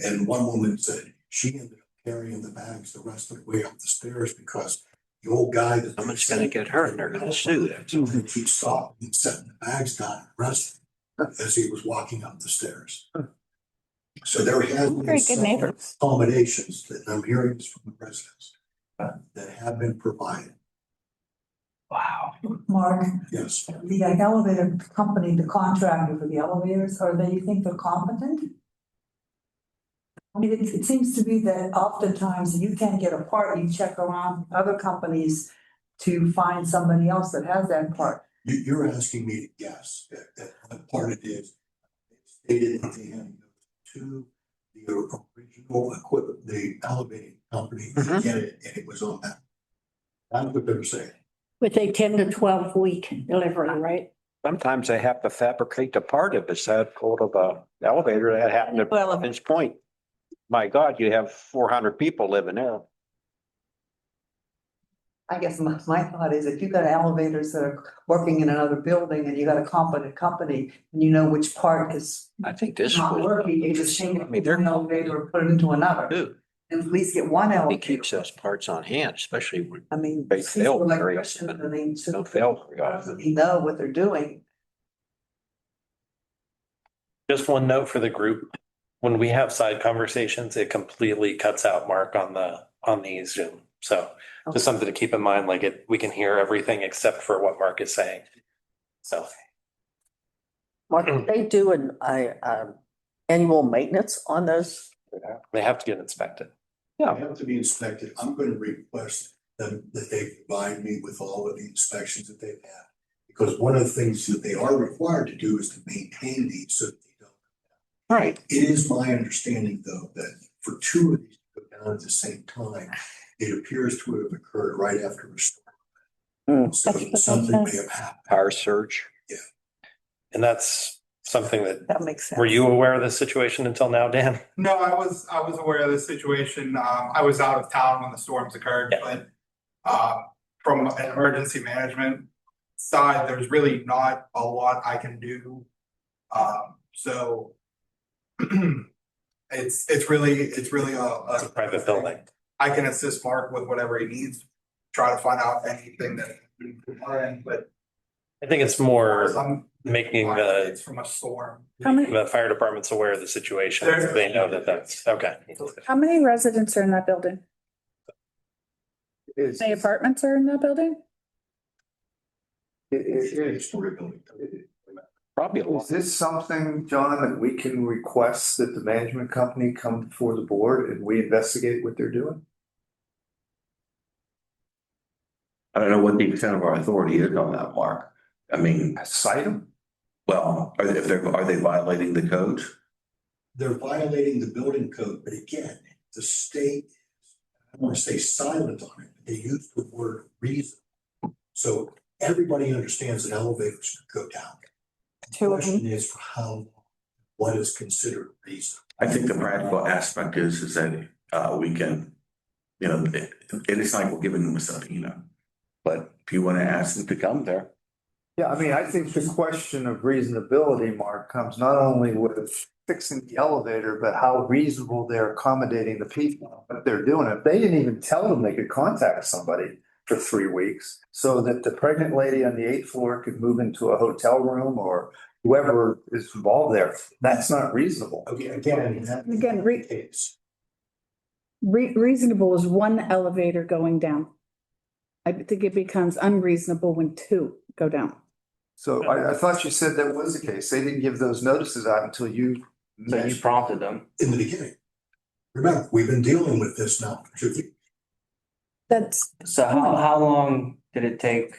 and one woman said she ended up carrying the bags the rest of the way up the stairs because the old guy that. Someone's gonna get hurt and they're gonna sue them. They keep stopping and setting the bags down and resting as he was walking up the stairs. So there has been Very good several neighbors. accommodations that I'm hearing this from the residents that have been provided. Wow. Mark, Yes. the elevator company, the contractor for the elevators, are they, you think they're competent? I mean, it seems to be that oftentimes you can't get a part, you check around other companies to find somebody else that has that part. You're asking me to guess that what part it is. They stated that they had to go to the original equipment, the elevating company to get it, and it was on that. That's what they're saying. With a 10 to 12 week delivery, right? Sometimes they have to fabricate the part if it's that old of a elevator. That happened at Providence Point. My God, you have 400 people living there. I guess my thought is if you've got elevators that are working in another building and you got a competent company and you know which part is I think this not was. working, you just change I mean, they're one elevator or put it into another. Dude, And at least get one he elevator. keeps those parts on hand, especially when I mean. they fail these are very electricians, often. I mean, Don't fail very often. they know what they're doing. Just one note for the group. When we have side conversations, it completely cuts out Mark on the Zoom. So just something to keep in mind, like we can hear everything except for what Mark is saying. So. Mark, they do annual maintenance on those? They have to get inspected. They have to be inspected. I'm going to request them that they provide me with all of the inspections that they've had. Because one of the things that they are required to do is to maintain these so that they don't. Right. It is my understanding, though, that for two of these to go down at the same time, it appears to have occurred right after a storm. So something may have happened. Power surge. Yeah. And that's something That makes sense. were you aware of this situation until now, Dan? No, I was aware of the situation. I was out of town when the storms occurred, but from an emergency management side, there's really not a lot I can do. So it's really It's a private building. I can assist Mark with whatever he needs, try to find out anything that but I think it's more making it's from a storm. the fire department's aware of the situation. So they know that that's okay. How many residents are in that building? How many apartments are in that building? Story building. Probably a lot. Is this something, John, that we can request that the management company come before the board and we investigate what they're doing? I don't know what the extent of our authority is on that, Mark. I mean, Cite them? well, are they violating the codes? They're violating the building code, but again, the state, I don't want to say silent on it, but they use the word reason. So everybody understands that elevators could go down. The question is for how long, what is considered reason? I think the practical aspect is that we can, it is like we're giving them a subpoena. But if you want to ask them to come there. Yeah, I mean, I think the question of reasonability, Mark, comes not only with fixing the elevator, but how reasonable they're accommodating the people, what they're doing. If they didn't even tell them they could contact somebody for 3 weeks so that the pregnant lady on the 8th floor could move into a hotel room or whoever is involved there, that's not reasonable. Okay, again. Reasonable is one elevator going down. I think it becomes unreasonable when two go down. So I thought you said that was the case. They didn't give those notices out until you. So you prompted them. In the beginning. Remember, we've been dealing with this now for 2 weeks. That's. So how long did it take,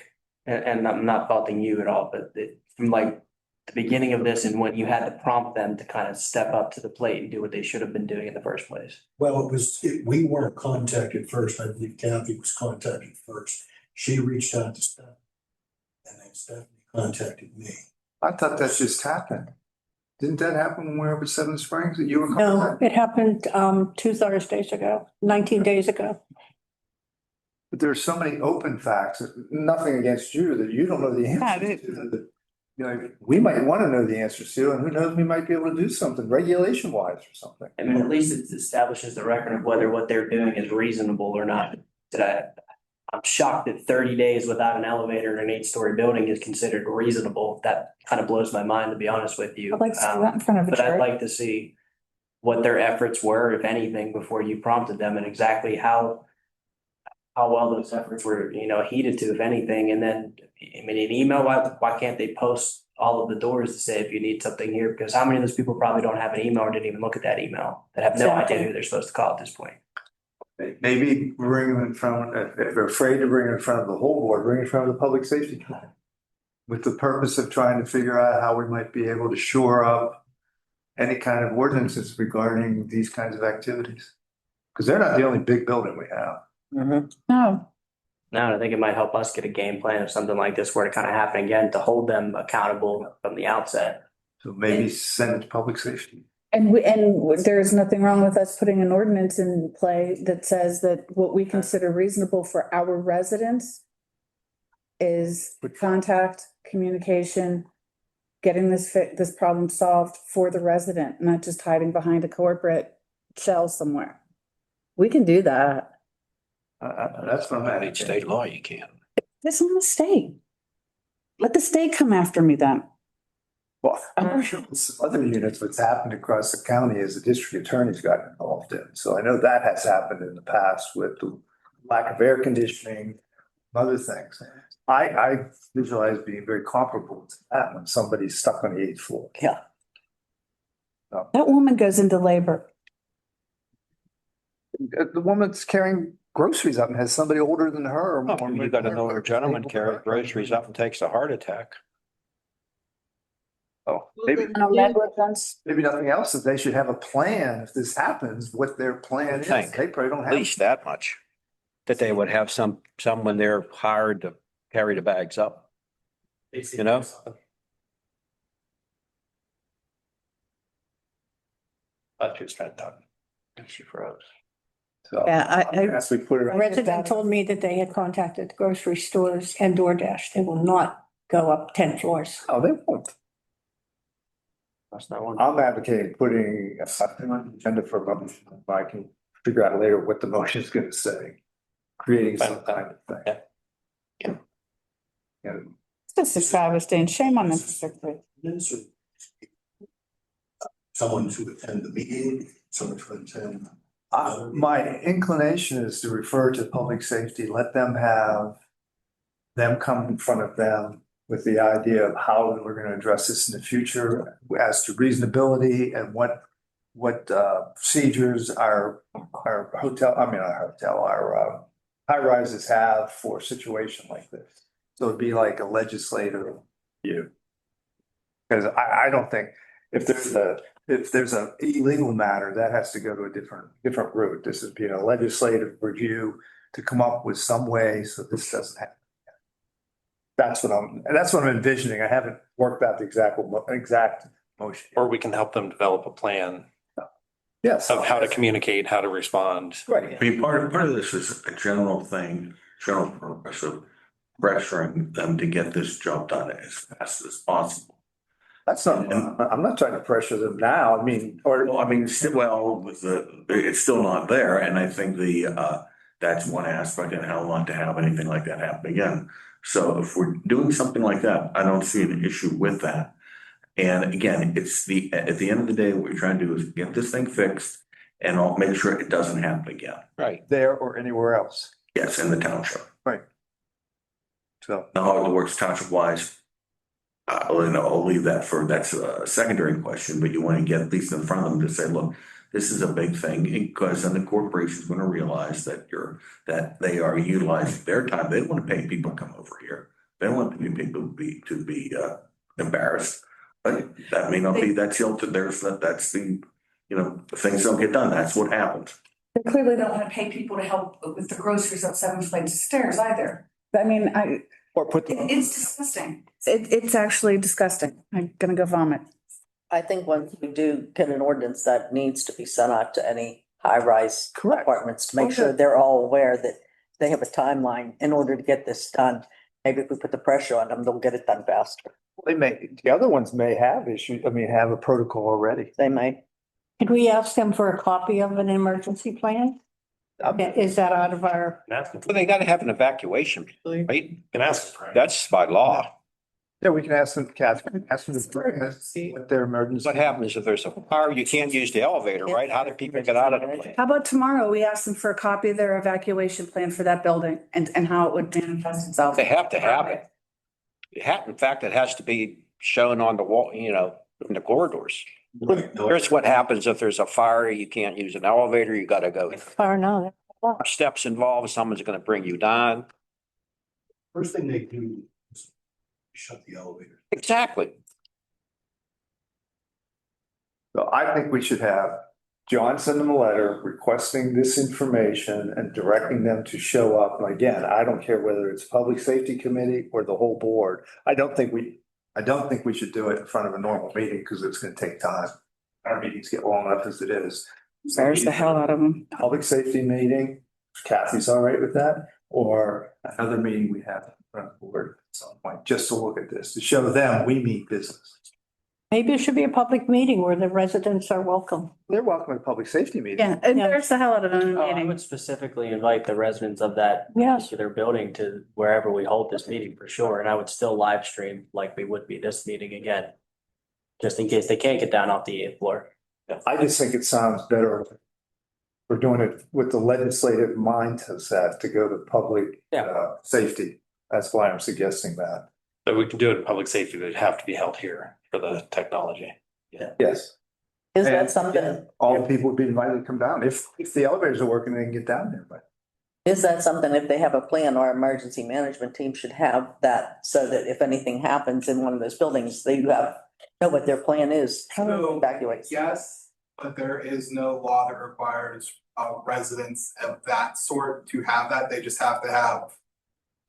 and I'm not faulting you at all, but from like the beginning of this and when you had to prompt them to kind of step up to the plate and do what they should have been doing in the first place? Well, we weren't contacted first. I believe Kathy was contacted first. She reached out to Stephanie. And then Stephanie contacted me. I thought that just happened. Didn't that happen when we were up at Seven Springs that you were No, contacted? it happened 2 Thursdays ago, 19 days ago. But there's so many open facts, nothing against you, that you don't know the Yeah, answers to. We might want to know the answers to, and who knows, we might be able to do something regulation wise or something. I mean, at least it establishes the record of whether what they're doing is reasonable or not. I'm shocked that 30 days without an elevator in an 8-story building is considered reasonable. That kind of blows my mind, to be honest with you. I'd like to see that in front of a But I'd church. like to see what their efforts were, if anything, before you prompted them, and exactly how well those efforts were, heeded to, if anything. And then, I mean, an email, why can't they post all of the doors to say if you need something here? Because how many of those people probably don't have an email or didn't even look at that email, that have no Exactly. idea who they're supposed to call at this point? Maybe bring them in front, if they're afraid to bring it in front of the whole board, bring it in front of the public safety committee. With the purpose of trying to figure out how we might be able to shore up any kind of ordinances regarding these kinds of activities. Because they're not the only big building we have. No, No, I think it might help us get a game plan if something like this were to kind of happen again, to hold them accountable from the outset. So maybe send it to public safety. and there's nothing wrong with us putting an ordinance in play that says that what we consider reasonable for our residents is contact, communication, getting this problem solved for the resident, not just hiding behind a corporate shell somewhere. We can do that. That's what I'm By at. state law, you can. It's on the state. Let the state come after me then. Well, I'm sure some other units, what's happened across the county is the district attorney's gotten involved in. So I know that has happened in the past with the lack of air conditioning, other things. I visualize being very comparable to that when somebody's stuck on the 8th floor. Yeah. That woman goes into labor. The woman's carrying groceries up and has somebody older than her. or more- You got an older gentleman carrying groceries up and takes a heart attack. Oh, maybe, No negligence. maybe nothing else, that they should have a plan if this happens, what their plan is. Think. They probably don't At have. least that much. That they would have someone there hired to carry the bags up. You know? But she was trying to talk. She froze. So, Yeah, as we put it. A resident told me that they had contacted the grocery stores and DoorDash. They will not go up 10 floors. Oh, they won't. That's not one. I'm advocating putting something on the agenda for a motion. I can figure out later what the motion is gonna say. Creating some kind of thing. Yeah. And It's just a travesty and shame on them. Someone to attend the meeting, someone to attend. my inclination is to refer to public safety, let them have them come in front of them with the idea of how we're gonna address this in the future as to reasonability and what procedures our hotel, our high rises have for a situation like this. So it'd be like a legislative view. Because I don't think if there's a illegal matter, that has to go to a different route. This is being a legislative review to come up with some way so this doesn't happen. That's what I'm envisioning. I haven't worked out the exact motion. Or we can help them develop a plan Yes. of how to communicate, how to respond. Right. I mean, part of this is a general thing, general purpose of pressuring them to get this job done as fast as possible. That's not, I'm not trying to pressure them now. I mean, Well, I mean, it's still not there, and I think that's one aspect and how not to have anything like that happen again. So if we're doing something like that, I don't see an issue with that. And again, at the end of the day, what we're trying to do is get this thing fixed and I'll make sure it doesn't happen again. Right. there or anywhere else. Yes, in the township. Right. So. Now, how it works township wise, I'll leave that's a secondary question, but you want to get at least in front of them to say, look, this is a big thing, because then the corporation's going to realize that they are utilizing their time. They don't want to pay people to come over here. They don't want people to be embarrassed. But that may not be, that's the, things don't get done. That's what happens. They clearly don't want to pay people to help with the groceries up 7 flights of stairs either. I mean, Or put it's disgusting. It's actually disgusting. I'm gonna go vomit. I think once we do get an ordinance that needs to be sent out to any high-rise apartments to make sure they're all aware that they have a timeline in order to get this done. Maybe if we put the pressure on them, they'll get it done faster. the other ones may have issues, have a protocol already. They may. Could we ask them for a copy of an emergency plan? Is that out of our? Well, they gotta have an evacuation, right? Can ask for it. That's by law. Yeah, we can ask them, Catherine, ask them to bring us, see what their emergency. What happens if there's a fire? You can't use the elevator, right? How do people get out of the place? How about tomorrow? We ask them for a copy of their evacuation plan for that building and how it would manifest itself. They have to have it. In fact, it has to be shown on the wall, in the corridors. Here's what happens if there's a fire, you can't use an elevator, you gotta go. Fire now. Steps involved, someone's gonna bring you down. First thing they do is shut the elevator. Exactly. So I think we should have John send them a letter requesting this information and directing them to show up. And again, I don't care whether it's public safety committee or the whole board. I don't think we should do it in front of a normal meeting because it's gonna take time. Our meetings get long enough as it is. Scares the hell out of them. Public safety meeting, Kathy's all right with that, or another meeting we have in front of the board at some point, just to look at this, to show them we mean business. Maybe it should be a public meeting where the residents are welcome. They're welcome at a public safety meeting. Yeah, it scares the hell out of them in a I meeting. would specifically invite the residents of that Yes. particular building to wherever we hold this meeting for sure. And I would still live stream like we would be this meeting again. Just in case they can't get down off the 8th floor. I just think it sounds better we're doing it with the legislative mindset to go to public safety. That's why I'm suggesting that. But we can do it in public safety, but it'd have to be held here for the technology. Yes. Is And, that something, all the people would be invited to come down. If the elevators are working, they can get down there, but. is that something, if they have a plan, our emergency management team should have that, so that if anything happens in one of those buildings, they know what their plan is to So, evacuate? yes, but there is no law that requires residents of that sort to have that. They just have to have,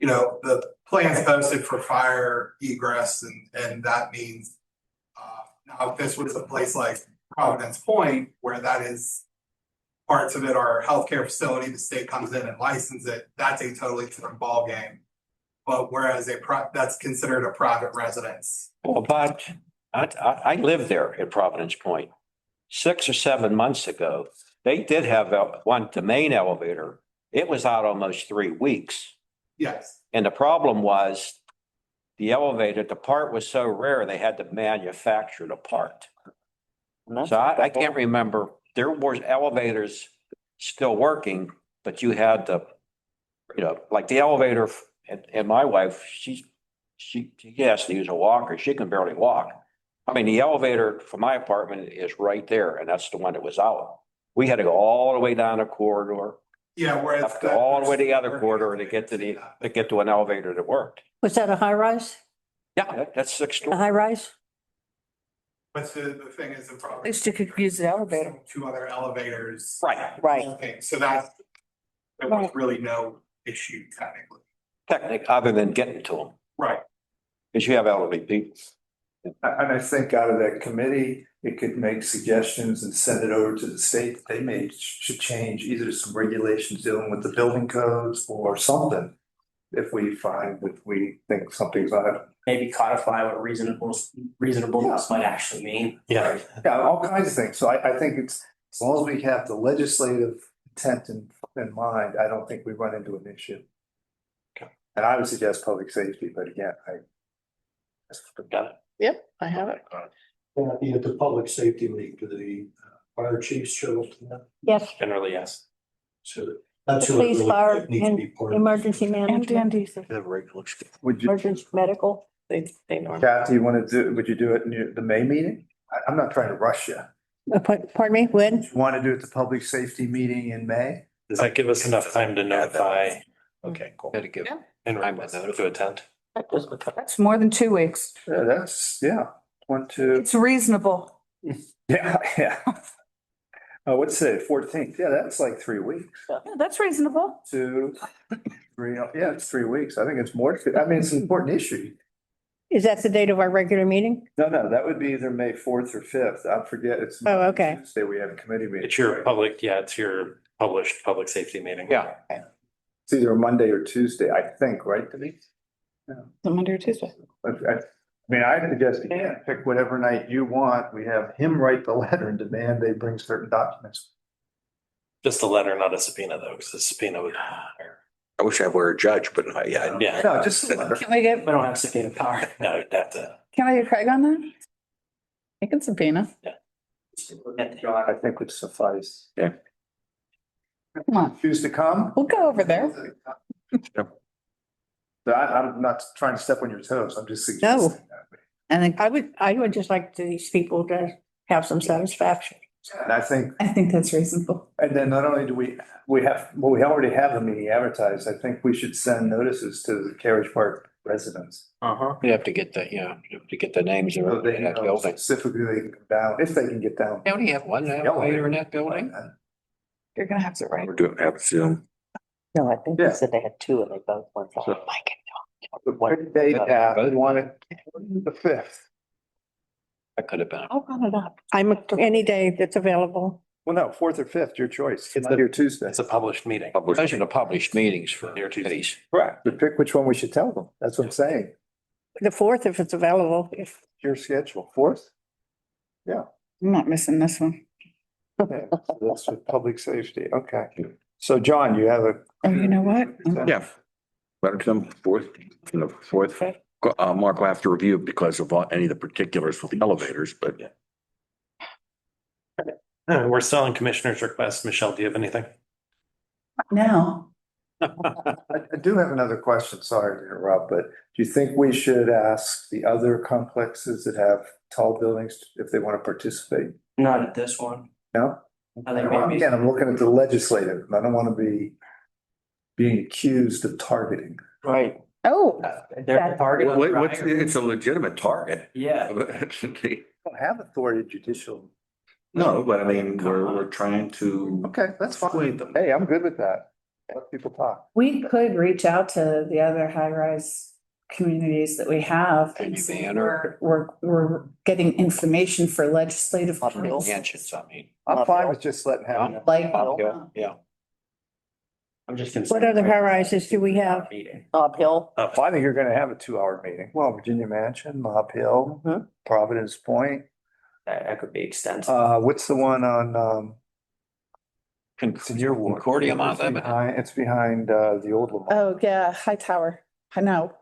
you know, the plans posted for fire egress, and that means now if this was a place like Providence Point, where that is, parts of it are healthcare facility, the state comes in and licenses it, that's a totally different ballgame. But whereas that's considered a private residence. Well, but I lived there at Providence Point. 6 or 7 months ago, they did have the main elevator. It was out almost 3 weeks. Yes. And the problem was the elevator, the part was so rare, they had to manufacture the part. So I can't remember. There were elevators still working, but you had to, you know, like the elevator and my wife, she has to use a walker. She can barely walk. I mean, the elevator for my apartment is right there, and that's the one that was out. We had to go all the way down the corridor, Yeah, whereas. up to all the way to the other corridor to get to an elevator that worked. Was that a high rise? Yeah, that's 6 A stories. high rise? But the thing is, the problem. At least you could use the elevator. Two other elevators. Right. Right. Okay, so that, there was really no issue technically. Technic, other than getting to them, Right. because you have elderly people. And I think out of that committee, it could make suggestions and send it over to the state. They should change either some regulations dealing with the building codes or something. If we think something's on it. Maybe codify what reasonableness might actually mean. Yeah. Yeah, all kinds of things. So I think it's, as long as we have the legislative intent in mind, I don't think we run into an issue. Okay. And I would suggest public safety, but again, Got it. Yep, I have it. Kathy, at the public safety league, do the fire chiefs show up to that? Yes, Generally, yes. So that's who police, really fire, needs to and be part of. emergency management, would you, emergency medical. They normally. Kathy, would you do it in the May meeting? I'm not trying to rush you. Pardon me, when? You want to do it the public safety meeting in May? Does that give us enough time to notify? Okay, cool. Got to give. And Time to request to attend. That's more than 2 weeks. That's, 1, 2, It's reasonable. yeah. Oh, what's it, 14th? Yeah, that's like 3 weeks. Yeah, that's reasonable. 2, 3, yeah, it's 3 weeks. I think it's more, I mean, it's an important issue. Is that the date of our regular meeting? No, that would be either May 4th or 5th. I forget, it's. Oh, okay. Tuesday, we have a committee meeting. It's your it's your published public safety meeting. Yeah. It's either a Monday or Tuesday, I think, right, Denise? Monday or Tuesday. I mean, I suggest you can't pick whatever night you want. We have him write the letter and demand they bring certain documents. Just a letter, not a subpoena though, because a subpoena would. I wish I were a judge, but yeah. Yeah. No, just a letter. Can we get, We don't have subpoena power. No, you'd have to. can I get Craig on that? He can subpoena. John, I think would suffice. Yeah. Come on, Choose to come? we'll go over there. I'm not trying to step on your toes. I'm just suggesting. that. And then I would just like these people to have some satisfaction. And I think, I think that's reasonable. and then not only do we already have the meeting advertised. I think we should send notices to the Carriage Park residents. You have to get you have to get the names of So they everybody in that know building. specifically they can come down, if they can get down. They only have one elevator in that building? You're gonna have to write. We're doing, have Zoom. No, I think Yeah. they said they had 2 and they both went. So- What date, we want it the 5th. That could have been. I'll run it up. I'm, any day that's available. Well, no, 4th or 5th, your choice. It's Monday or Tuesday. It's a published meeting. Those are the published meetings for Here, Tuesday. cities. Correct. But pick which one we should tell them. That's what I'm saying. The 4th, if it's available, if Your schedule, 4th? I'm not missing this one. Yeah, that's with public safety. Okay. So John, you have a. Oh, you know what? Yeah. Let it come forth, from the 4th. Mark will have to review because of any of the particulars with the elevators, but We're still on commissioner's request. Michelle, do you have anything? Now, I do have another question, sorry to interrupt, but do you think we should ask the other complexes that have tall buildings if they want to participate? Not at this one. No? I think maybe. Again, I'm looking at the legislative, and I don't want to be being accused of targeting. Right. oh, They're targeting. It's a legitimate target. Yeah. I don't have authority judicial. No, but I mean, we're trying to. Okay, that's fine. Persuade them. Hey, I'm good with that. Let people talk. we could reach out to the other high-rise communities that we have. Maybe and see Banner. where we're getting information for legislative. purposes. Mansions, I mean. I'm fine with just letting happen. Like, Yeah. I'm just concerned. What other high rises do we have? Meeting. Uphill. Well, I think you're gonna have a 2 hour meeting. Well, Virginia Mansion, Mob Hill, Mhm. Providence Point. That could be extensive. What's the one on, it's in your ward? Concordia, Mount Lebanon. It's behind, the old Lamont. oh, yeah, High Tower. I know,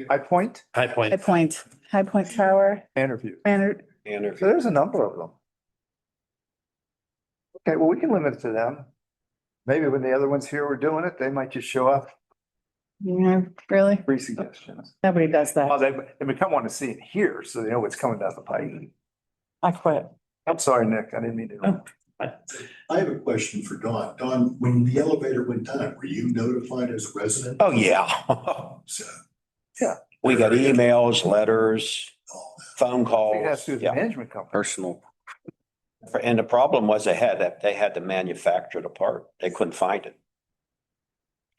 High Point, High Point. High Point Tower, interview. Manor. And So there's a number of them. Okay, well, we can limit it to them. Maybe when the other ones here were doing it, they might just show up, Really? free suggestions. Nobody does Well, that. they become want to see it here, so they know what's coming down the pipe. I quit. I'm sorry, Nick, I didn't mean to. I have a question for Dawn. Dawn, when the elevator went down, were you notified as a resident? Oh, yeah. So, We got emails, letters, all phone It has calls, to do with the yeah, management company. personal. And the problem was they had to manufacture the part. They couldn't find it.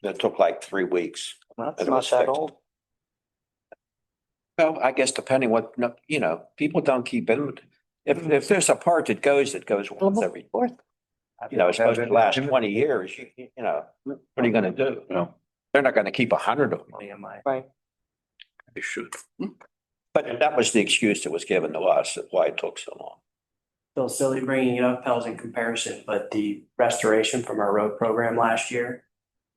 That took like 3 weeks. That's It not was that fixed. old. Well, I guess depending what, you know, people don't keep in. If there's a part that goes once every, you know, it's supposed to last 20 years, you know, what are you gonna do? You know, they're not gonna keep 100 of them. Right. They should. But that was the excuse that was given to us of why it took so long. Still silly bringing it up, pales in comparison, but the restoration from our road program last year,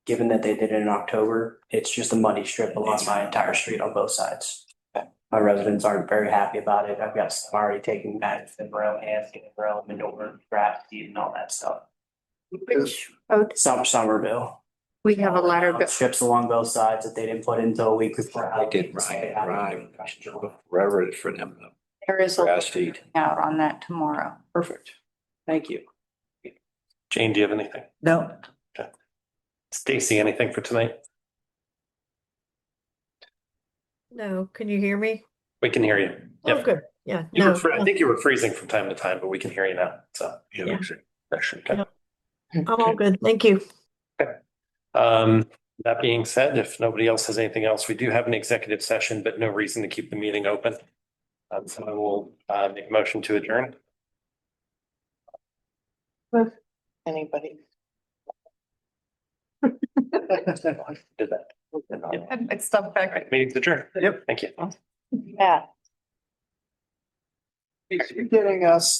given that they did it in October, it's just a muddy strip along my entire street on both sides. My residents aren't very happy about it. I've got some already taking back to Borough hands, getting Borough manure, grass seed and all that stuff. Which road? Somerville. We have a letter. Strips along both sides that they didn't put in until a week before. They did right. Forever for them. There is a Grass seed. out on that tomorrow. Perfect. Thank you. Jane, do you have anything? No, Stacy, anything for tonight? No, can you hear me? We can hear you. Oh, Yep. good. Yeah. You were, No, I think you were freezing from time to time, but we can hear you now. So. Yeah. Okay. I'm all good. Thank you. That being said, if nobody else has anything else, we do have an executive session, but no reason to keep the meeting open. So I will make a motion to adjourn. Anybody? Did that. It's stuff back. Right, meeting's adjourned. Yep. Thank you. Yeah. You're getting us